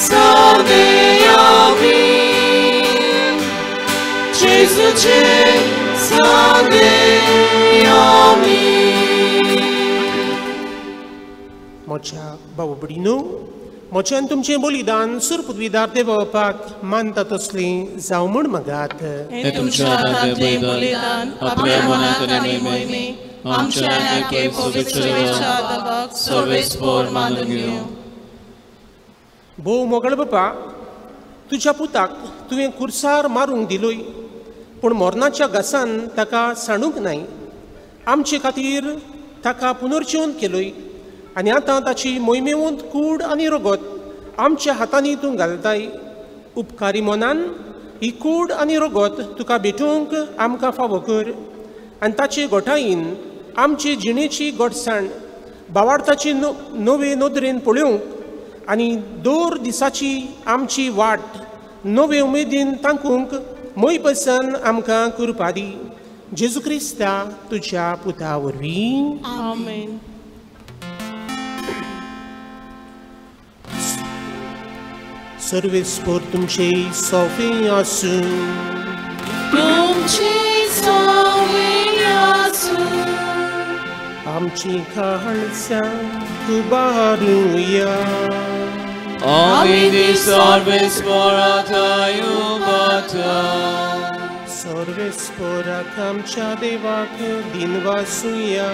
सादे आमी, जेजूचे सादे आमी. म्हज्या भावा भयणीनो, म्हज्यान तुमचें बलिदान सुरपदवीदार देवा बापाक मानता तसलें जावं म्हूण मागात. हे तुमच्या हातांतलें बलिदान आपल्या मनांत आनी मोहिमेंत आमच्या एके पवित्रच्या आदाराक सर्वेस्पर मानून घेवं. भोव मोगळ बापा, तुज्या पुताक तुवें कुर्सार मारूंक दिलोय, पूण मरणाच्या घासान ताका साणूंक नाय. आमचे खातीर ताका पुनर्जिवंत केलोय आनी आतां ताची मोहिमेवंत कूड आनी रगत आमच्या हातांनी तूं घालताय. उपकारी मनान ही कूड आनी रगत तुका भेटूंक आमकां फावो कर आनी ताचे गोठाईन आमचे जिणेची घटसाण भावार्थाची नवे नदरेन पळोवंक आनी दर दिसाची आमची वाट नवे उमेदीन तांकूंक मोयपसान आमकां कृपा दी. जेजू क्रिस्ता तुज्या पुता वरवीं. आमेन. सर्वेस्पर तुमचे सोफे आसूं, तुमची सवय आसूं, आमची काळजां उबारुया. आमी सर्वेस्पराताय उबारता. सर्वेस्पराक आमच्या देवाक दिनवासुया.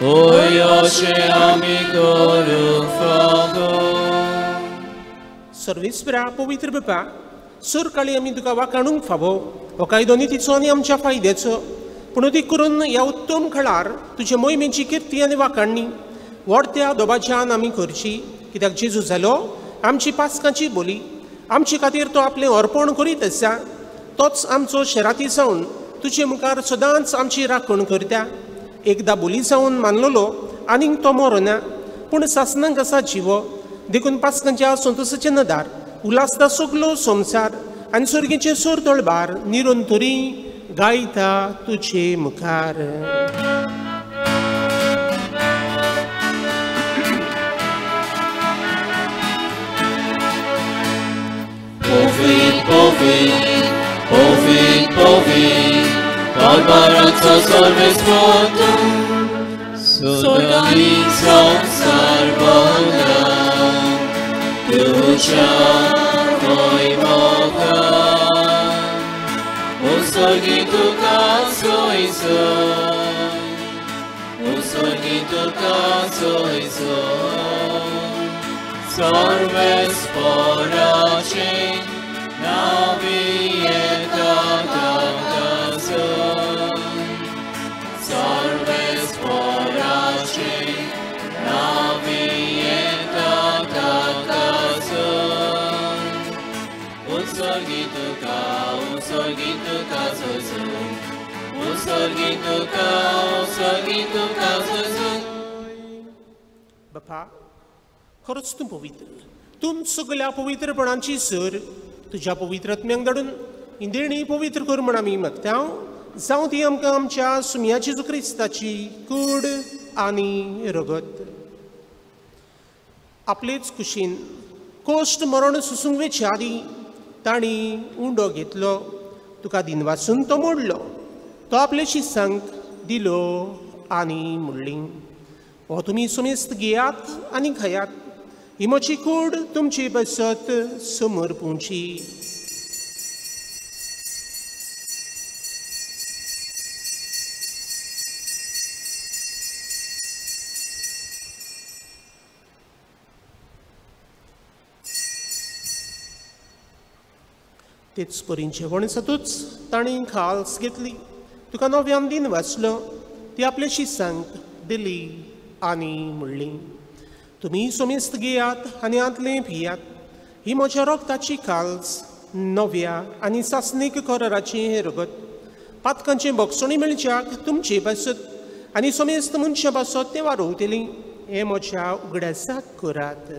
होय अशें आमी करूंक फावो. सर्वेस्परा पवित्र बापा, सर काळी आमी तुका वाखाणूंक फावो हो कायदो नितीचो आनी आमच्या फायद्याचो. पूण अदी करून ह्या उत्तम काळार तुजे मोहिमेची किर्ती आनी वाखाणणी व्हडत्या दोबाज्यान आमी करची. कित्याक जेजू जालो आमची पास्कांची बोली. आमचे खातीर तो आपलें अर्पण करीत आसा. तोच आमचो शेराती जावन तुजे मुखार सदांच आमची राखण करता. एकदां बोली जावन मानलेलो आनीक तो मरना, पूण सासणांक आसा जिवो. देखून पास्कांच्या संतोशाचें नदार उलासता सगलो संवसार आनी सर्गेचे सोर तळबार निरंतरी गायता तुजे मुखार. Povid, povid, povid, povid, Barbaraca सर्वेस्पोtum, Sodani संसार Boga, Tuja wojmoga, Ustorgi Tuka soj soj, Ustorgi Tuka soj soj, सर्वेस्पराचे navieta dagazon. सर्वेस्पराचे navieta dagazon. Ustorgituka zozon. Ustorgituka zozon. बापा, खरोच तूं पवित्र. तूं सगळ्या पवित्रपणांची सर तुज्या पवित्रत्म्यांक धाडून ही देणी पवित्र कर म्हण आमी मागता. जावं ती आमकां आमच्या सुमया जेजू क्रिस्ताची कूड आनी रगत. आपलेच कुशीन कोश्ट मरण सुसूंक वेचे आदी ताणी उंडो घेतलो. तुका दिनवासून तो मोडलो. तो आपल्या शिसांक दिलो आनी म्हणली, हो तुमी सुमेस्त घेयात आनी खायात. ही म्हजी कूड तुमची बसत समर्पूंची. तेच परीन जेवण जातूच ताणी खास घेतली. तुका नव्यान दिन वाचलो. ती आपल्या शिसांक दिली आनी म्हणली, तुमी सोमेस्त घेयात आनी आदलें पियात. ही म्हज्या रोगताची काल्स नव्या आनी सासणीक कराराची रगत. पातकांचे भक्षणी मेळच्याक तुमची बसत आनी सोमेस्त मनशां बसत ते वारोवतली. हे म्हज्या उगड्यासाक करात.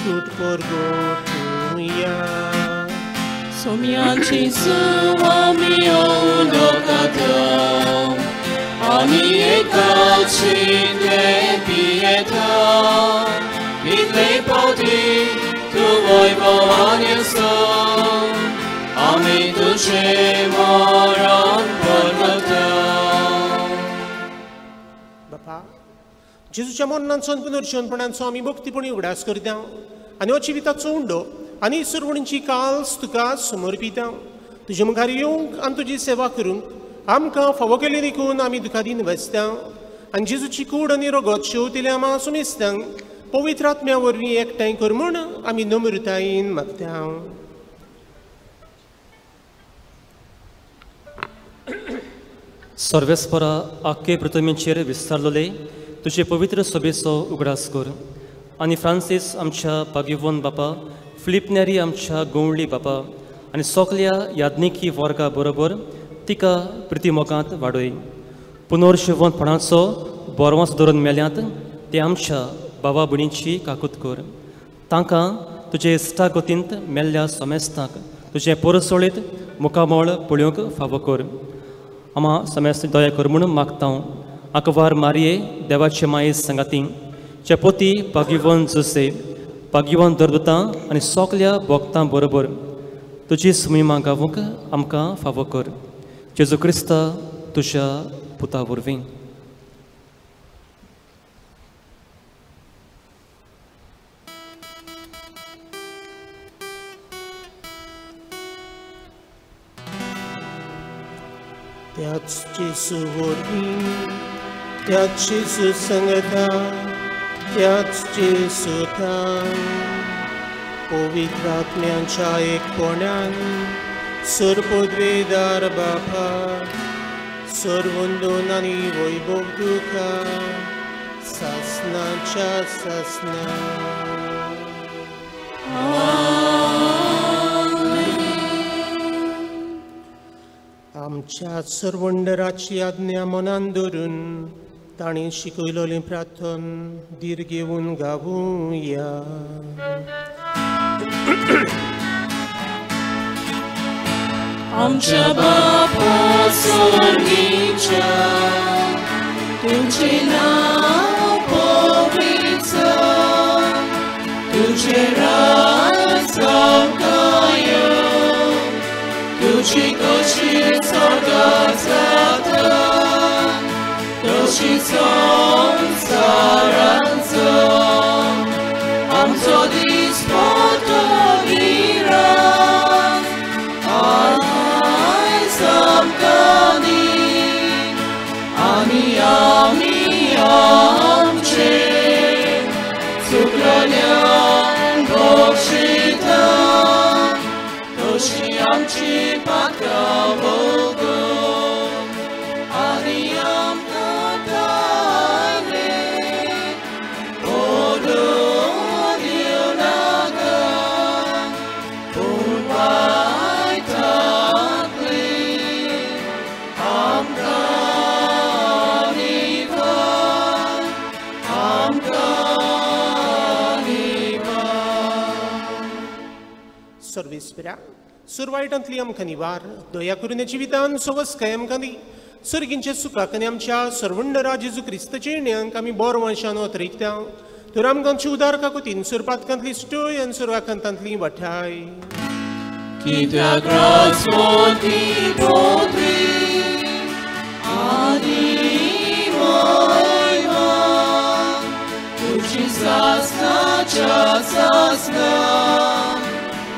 Good for good to ya. Somianci suami ondokata, ani ekaci te pieta, itlei poti tu voi voanie son, ami duce moran porgata. Bapa, जेजूच्या मरणांचो आनी पुनर्जीवनपणांचो आमी भक्तीपणी उगडास करता आनी हो जिविताचो उंडो आनी सुरवणीची काल्स तुका समर्पिता. तुजे मुखार येवंक आनी तुजी सेवा करूंक आमकां फावो केले देखून आमी तुका दिन वसता. आनी जेजूची कूड आनी रगत शेवतल्या आमा सुमेस्तांक पवित्र आत्म्या वरवीं एकठांय कर म्हूण आमी नम्रतायेन मागता. सर्वेस्परा आख्खे पृथ्वीचेर विस्तारलोले तुजे पवित्र सभेचो उगडास कर. आनी फ्रांसीस आमच्या पागिवोन बापा, फिलिप नेरी आमच्या गवळी बापा आनी सोगल्या याज्ञिकी वर्गा बरोबर तिका प्रितीमोगांत वाडय. पुनर्जीवनपणाचो बोरवांस धरून मेल्यांत ते आमच्या भावा भयणीची काकूत कर तांकां तुजे इश्टागतींत मेल्ल्या समेस्तांक तुजें परसोळीत मुखामोळ पळोवंक फावो कर आमा समेस्त दया कर म्हणून मागता आकवार मारये देवाचे माये संगाती चे पोती पागिवन जोसे पागिवन दरदुतां आनी सोगल्या भोगतां बरोबर तुजी सुमिमा गावूंक आमकां फावो कर जेजू क्रिस्ता तुज्या पुता वरवीं त्याच जेजू वरवीं त्याच जेजू संगता त्याच जेजूतां पवित्र आत्म्याच्या एकपणान सर्वोद्वेदार बापा सर्वोंदोन आनी वैभव तुका सासनाच्या सासना आमच्या सर्वंडराची आज्ञा मनान धरून ताणी शिकयलोलें प्रार्थन धीर घेवन गावुया आमच्या बापा स्वर्गीच्या तुझे नाव पवित्र तुझे राज जावकाय तुझी कशी स्वर्गात जाता तशी संसारांत आमचो दीस पडटो गिरात आयज आमकां दी आनी आमी आमचे चुकलोल्यांक बक्षिता तशी आमची पात्रां भोगोवन आनी आमकां दायले ओडून दिवं नाका पूण वायटांतली आमकां निवार सर्वेस्परा सुरवायटांतली आमकां निवार दया करून ह्या जिवितान सवस्काय आमकां दी सर्गींच्या सुखाक आनी आमच्या सर्वंडरा जेजू क्रिस्ताचे नेयांक आमी बरो वंशान वतरयता तर आमकां आमची उदार काकुतीन सुरपातकांतली स्टोय आनी सुरवाकांतांतली वठाय कित्याक राजवटी पोत्री आनी महिमा तुजी सासनाच्या सासना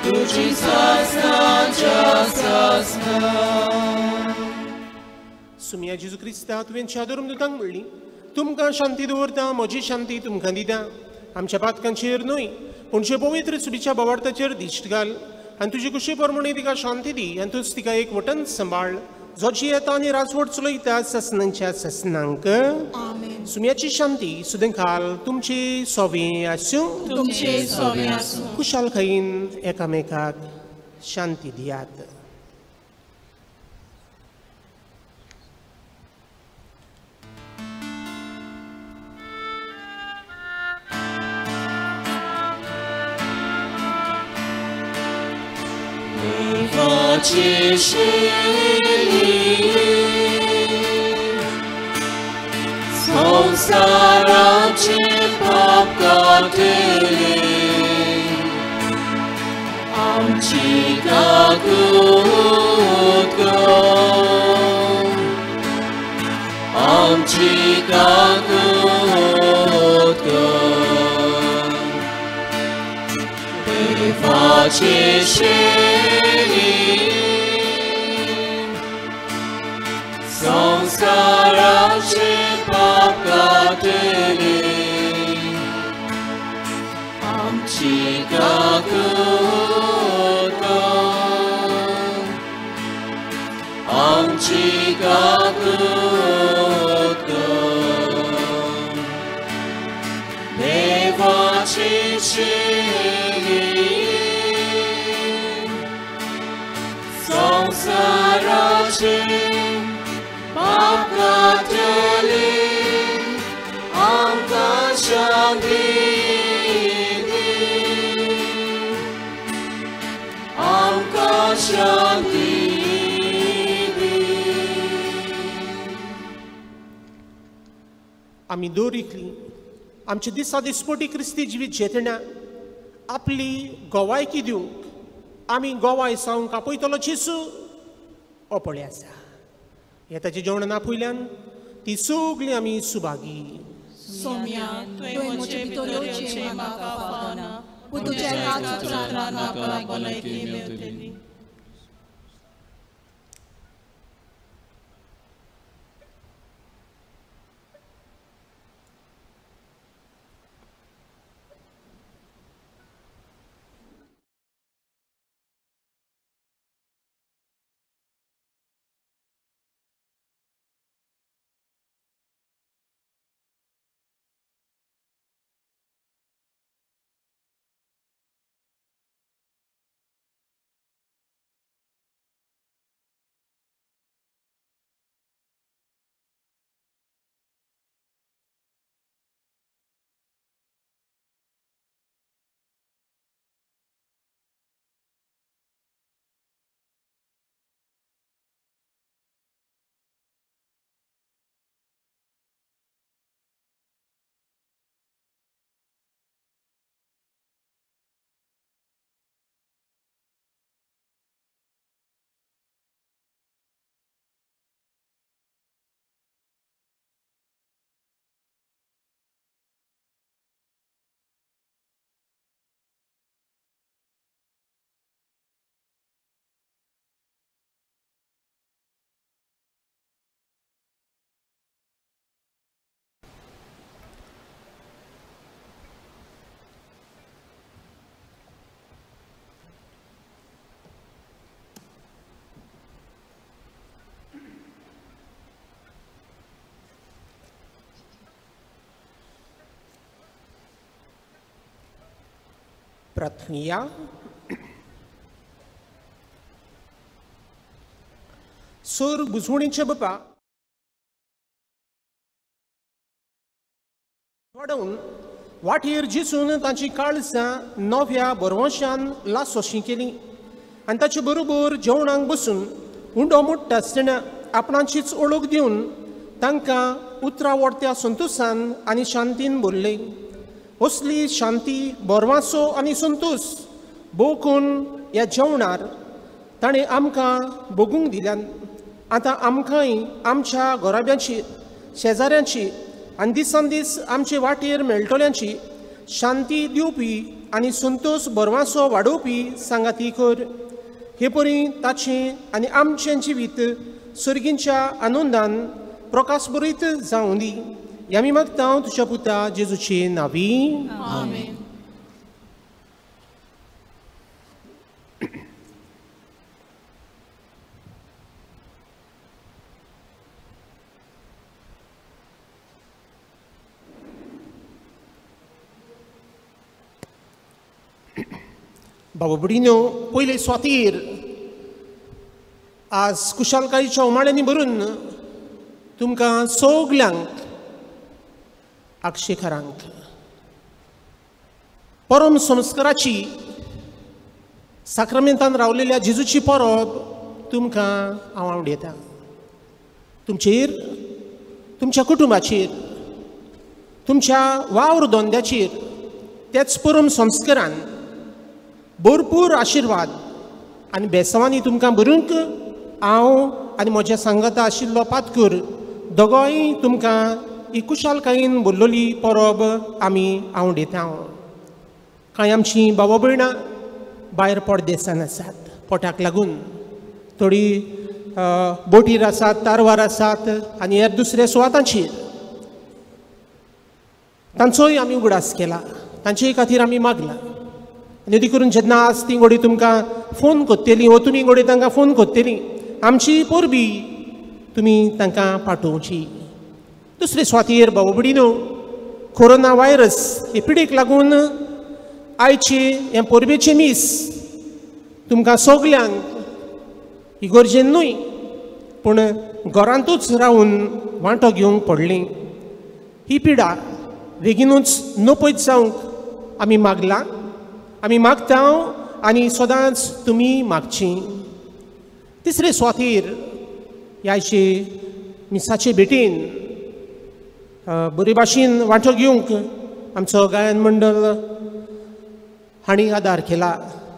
तुजी सासनाच्या सासना सुमिया जेजू क्रिस्ता तुवें चादोर दुतांक म्हणली तुमकां शांती दवरता म्हजी शांती तुमकां दिता आमच्या पातकांचेर न्हय पूणचे पवित्र सुबीच्या बावार्थाचेर दिश्ट घाल आनी तुजे कुशी प्रमाणे तिका शांती दी आनी तूच तिका एक वटन सांबाळ जोची येता आनी राजवट चलयता ससनांच्या ससनांक सुमयाची शांती सुदंकाल तुमचे सोवें आसूं कुशालकायेन एकामेकाक शांती दियात संसाराचे पाप काटले आमची काकूत आमची काकूत देवाचे संसाराचे पाप काटले आमची काकूत आमची काकूत देवाची संसाराचे पाप काटले आमकां शांती आमी दवरितली आमचे दिसा दिसपटी क्रिस्ती जिवीत जेतना आपली गोवायकी दिवंक आमी गोवाय सावंक आपयतलो जेसू ओपळे आसा. हे ताचे जेवण आपयल्यान ती सगळी आमी सुभागी. सोम्या तुवें म्हजे भितरचे म्हाका फावना पूण तुज्या काळजांतल्यान म्हाका भलायकी मेळटली. प्रार्थनिया. सोर बुजवणीचे बापा वाडवून वाटेर जिसून ताची काळजां नव्या बरवशान लासोशी केली आनी ताचे बरोबर जेवणाक बसून उंडो मोडटा आसतना आपणाचीच ओळख दिवन तांकां उतरां वरत्या संतोशान आनी शांतीन बोल्ले. असली शांती बोरवासो आनी संतोश भोगून ह्या जेवणार ताणें आमकां भोगूंक दिल्यान आतां आमकांय आमच्या घोराब्यांची शेजाऱ्यांची आनी दिसान दीस आमचे वाटेर मेळटल्यांची शांती दिवपी आनी संतोश बोरवासो वाडोवपी सांगाती कर. हे परी ताचें आनी आमचें जिवीत सर्गींच्या आनंदान प्रकाशभरीत जावं दी. ह्या आमी मागता तुज्या पुता जेजूचे नांवी. आमेन. बाबा बुडीनो, पयले स्वातीर आज कुशालकायेच्या उमाळ्यांनी भरून तुमकां सगल्यांक आक्षेकारांक परम संस्काराची साक्रामेंतान रावलेल्या जेजूची परब तुमकां हांव आवडयतां. तुमचेर, तुमच्या कुटुंबाचेर, तुमच्या वावर धंद्याचेर त्याच परम संस्कारान भरपूर आशिर्वाद आनी बेसांवांनी तुमकां भरूंक हांव आनी म्हज्या सांगाता आशिल्लो पातकूर दोगोय तुमकां ही कुशालकायेन भरलेली परब आमी आवडयता. कांय आमचीं भावां भयणां भायर परदेसान आसात पोटाक लागून. थोडी बोटीर आसात, तारवार आसात आनी हेर दुसऱ्या सुवातांचेर. तांचोय आमी उगडास केला, तांचे खातीर आमी मागला. आनी अदी करून जेन्ना आज ती घोडी तुमकां फोन कोत्तेली वो तुमी घोडी तांकां फोन कोत्तेली, आमची परबी तुमी तांकां पाठोवची. दुसरे स्वातीर भाव भयणीनो, कोरोना व्हायरस हे पिडेक लागून आयचे हे परबेचे मीस तुमकां सगल्यांक ही गरजेन न्हय पूण घरांतूच रावन वांटो घेवंक पडली. ही पिडा बेगीनूच नपयत जावंक आमी मागला, आमी मागता आनी सदांच तुमी मागची. तिसरे स्वातीर ह्याचे मिसाचे भेटेन बरे भाशेन वांटो घेवंक आमचो गायन मंडळ हांणी आदार केला.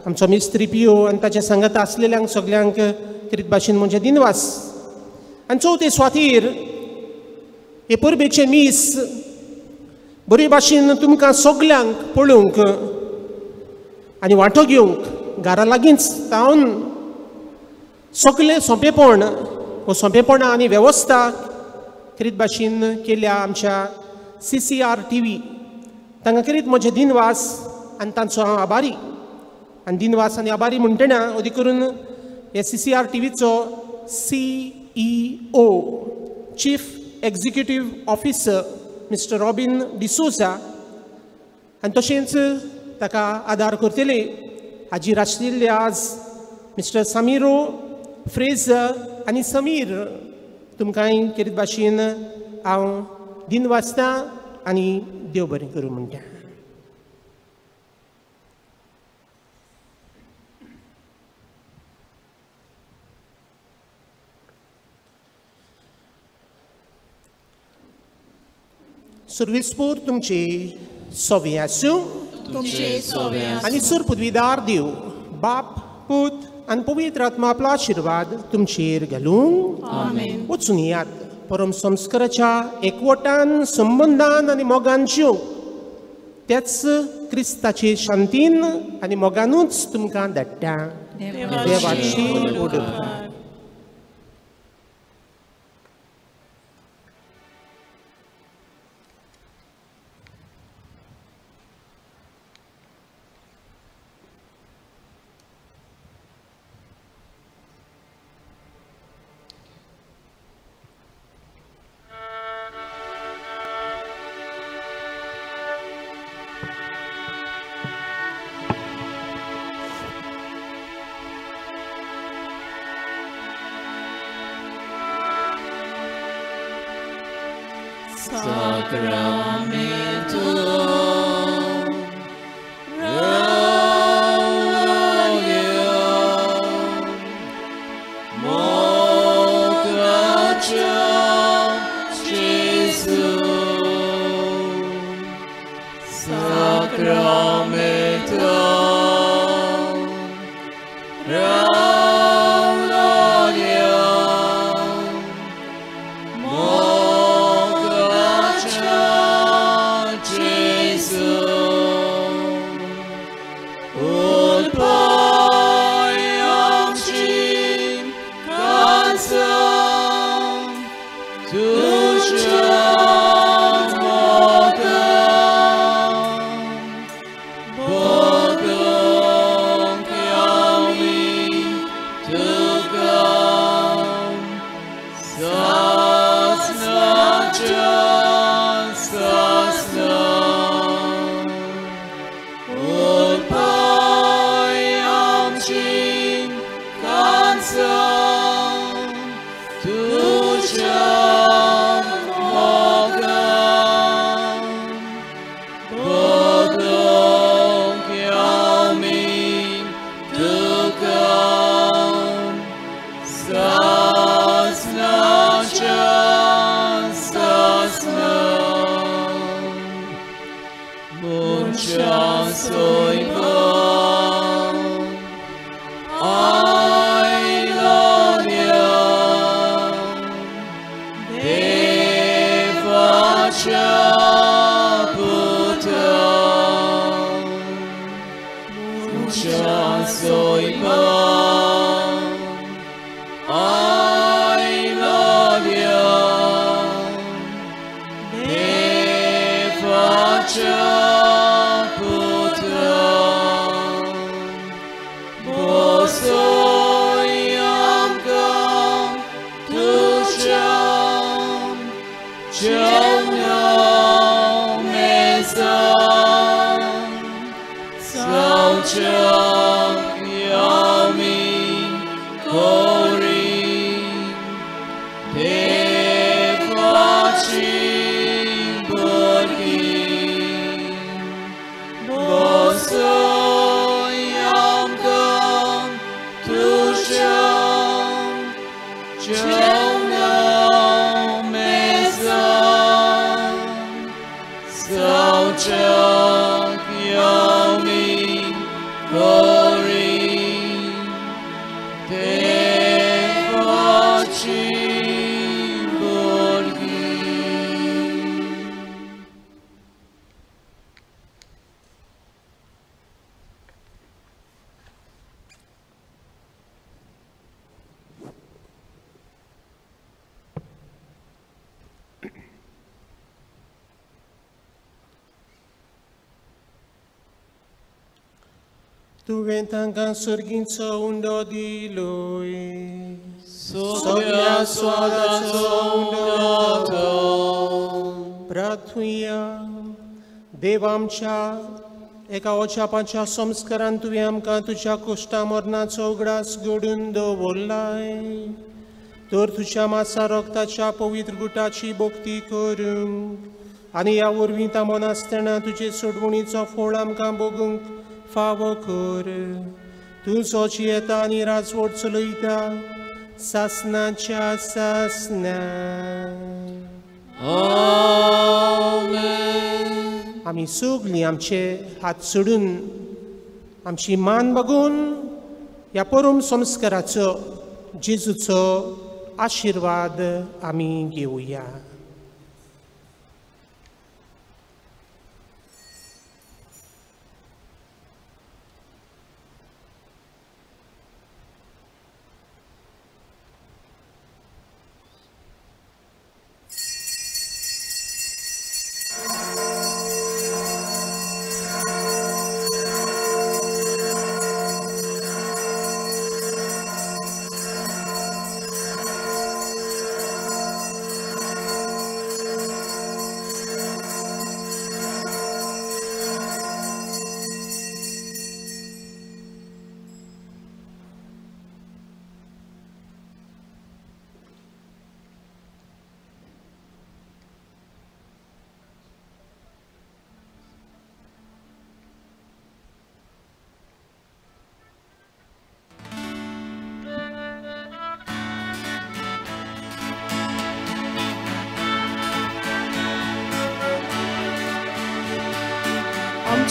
आमचो मिस्त्री पियो आनी ताच्या सांगाता आसलेल्यांक सगल्यांक करीत भाशेन म्हजे दिनवास. आनी चवथे सुवातेर हे परबेचे मीस बरे भाशेन तुमकां सगल्यांक पळोवंक आनी वांटो घेवंक घरा लागींच तावन सगळें सोंपेपण वो सोंपेपणां आनी वेवस्था करीत भाशेन केल्या आमच्या CCR TV तांकां करीत म्हजे दिनवास आनी तांचो हांव आभारी. आनी दिनवास आनी आभारी म्हणटना अदी करून हे CCR TVचो CEO chief executive officer mister robin D'Souza आनी तशेंच ताका आदार करतले हाजीर आशिल्ले आज मिस्टर समीरो फ्रेझर आनी समीर तुमकांय करीत भाशेन हांव दिन वाचतां आनी देव बरें करूं म्हणटा. सर्वेस्पोर तुमचे सोवे आसूं आनी सर पदवीदार देव बाप पूत आनी पवित्र आत्मा आपलो आशिर्वाद तुमचेर घालूं वचून यात. परम संस्काराच्या एकवटान संबंधान आनी मोगान जिवंक त्याच क्रिस्ताचे शांतीन आनी मोगानूच तुमकां धाडटा. देवाची ओडपार. Bosoi am Tuve tangan surginzo undo di lui. Soglia suadazo undoto. Prathuya देवामच्या एका ओछापाच्या संस्कारान तुवें आमकां तुज्या कोश्टा मरणाचो उगडास घडून दवरलाय तर तुज्या मासा रक्ताच्या पवित्र गुटाची भक्ती करूंक आनी ह्या वरवीं तामोन आसतना तुजे सोडवणीचो फळ आमकां भोगूंक फावो कर तूं सोची येता आनी राजवट चलयता सासनाच्या सासना आमी सगळीं आमचे हात सोडून आमची मान बघून ह्या परम संस्काराचो जेजूचो आशिर्वाद आमी घेवया.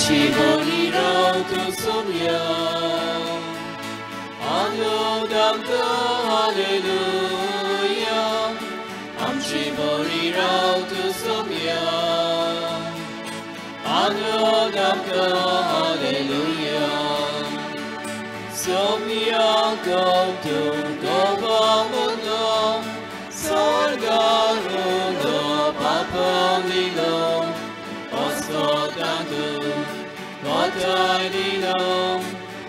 Ci morirò tu somia, annodam te alleluia. Ci morirò tu somia, annodam te alleluia. Somia contum govamono, sorgarundo papamino, oscotantum. Cotainino,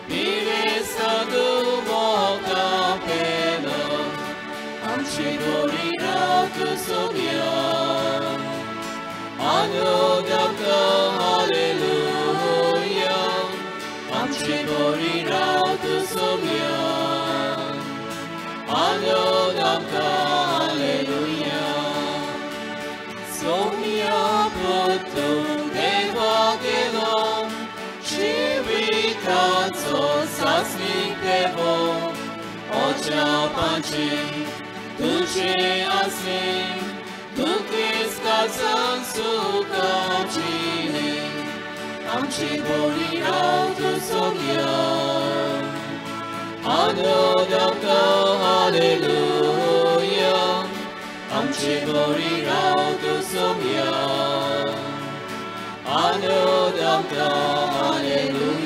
miresadu moca pena, amci morirà tu somia, annodam te alleluia, amci morirà tu somia, annodam te alleluia, somia potum devagelo, Civitazo sasnik devo, ocia panci, duce asnim, duke skazan sukacini, amci morirà tu somia, annodam te alleluia, amci morirà tu somia, annodam te alleluia.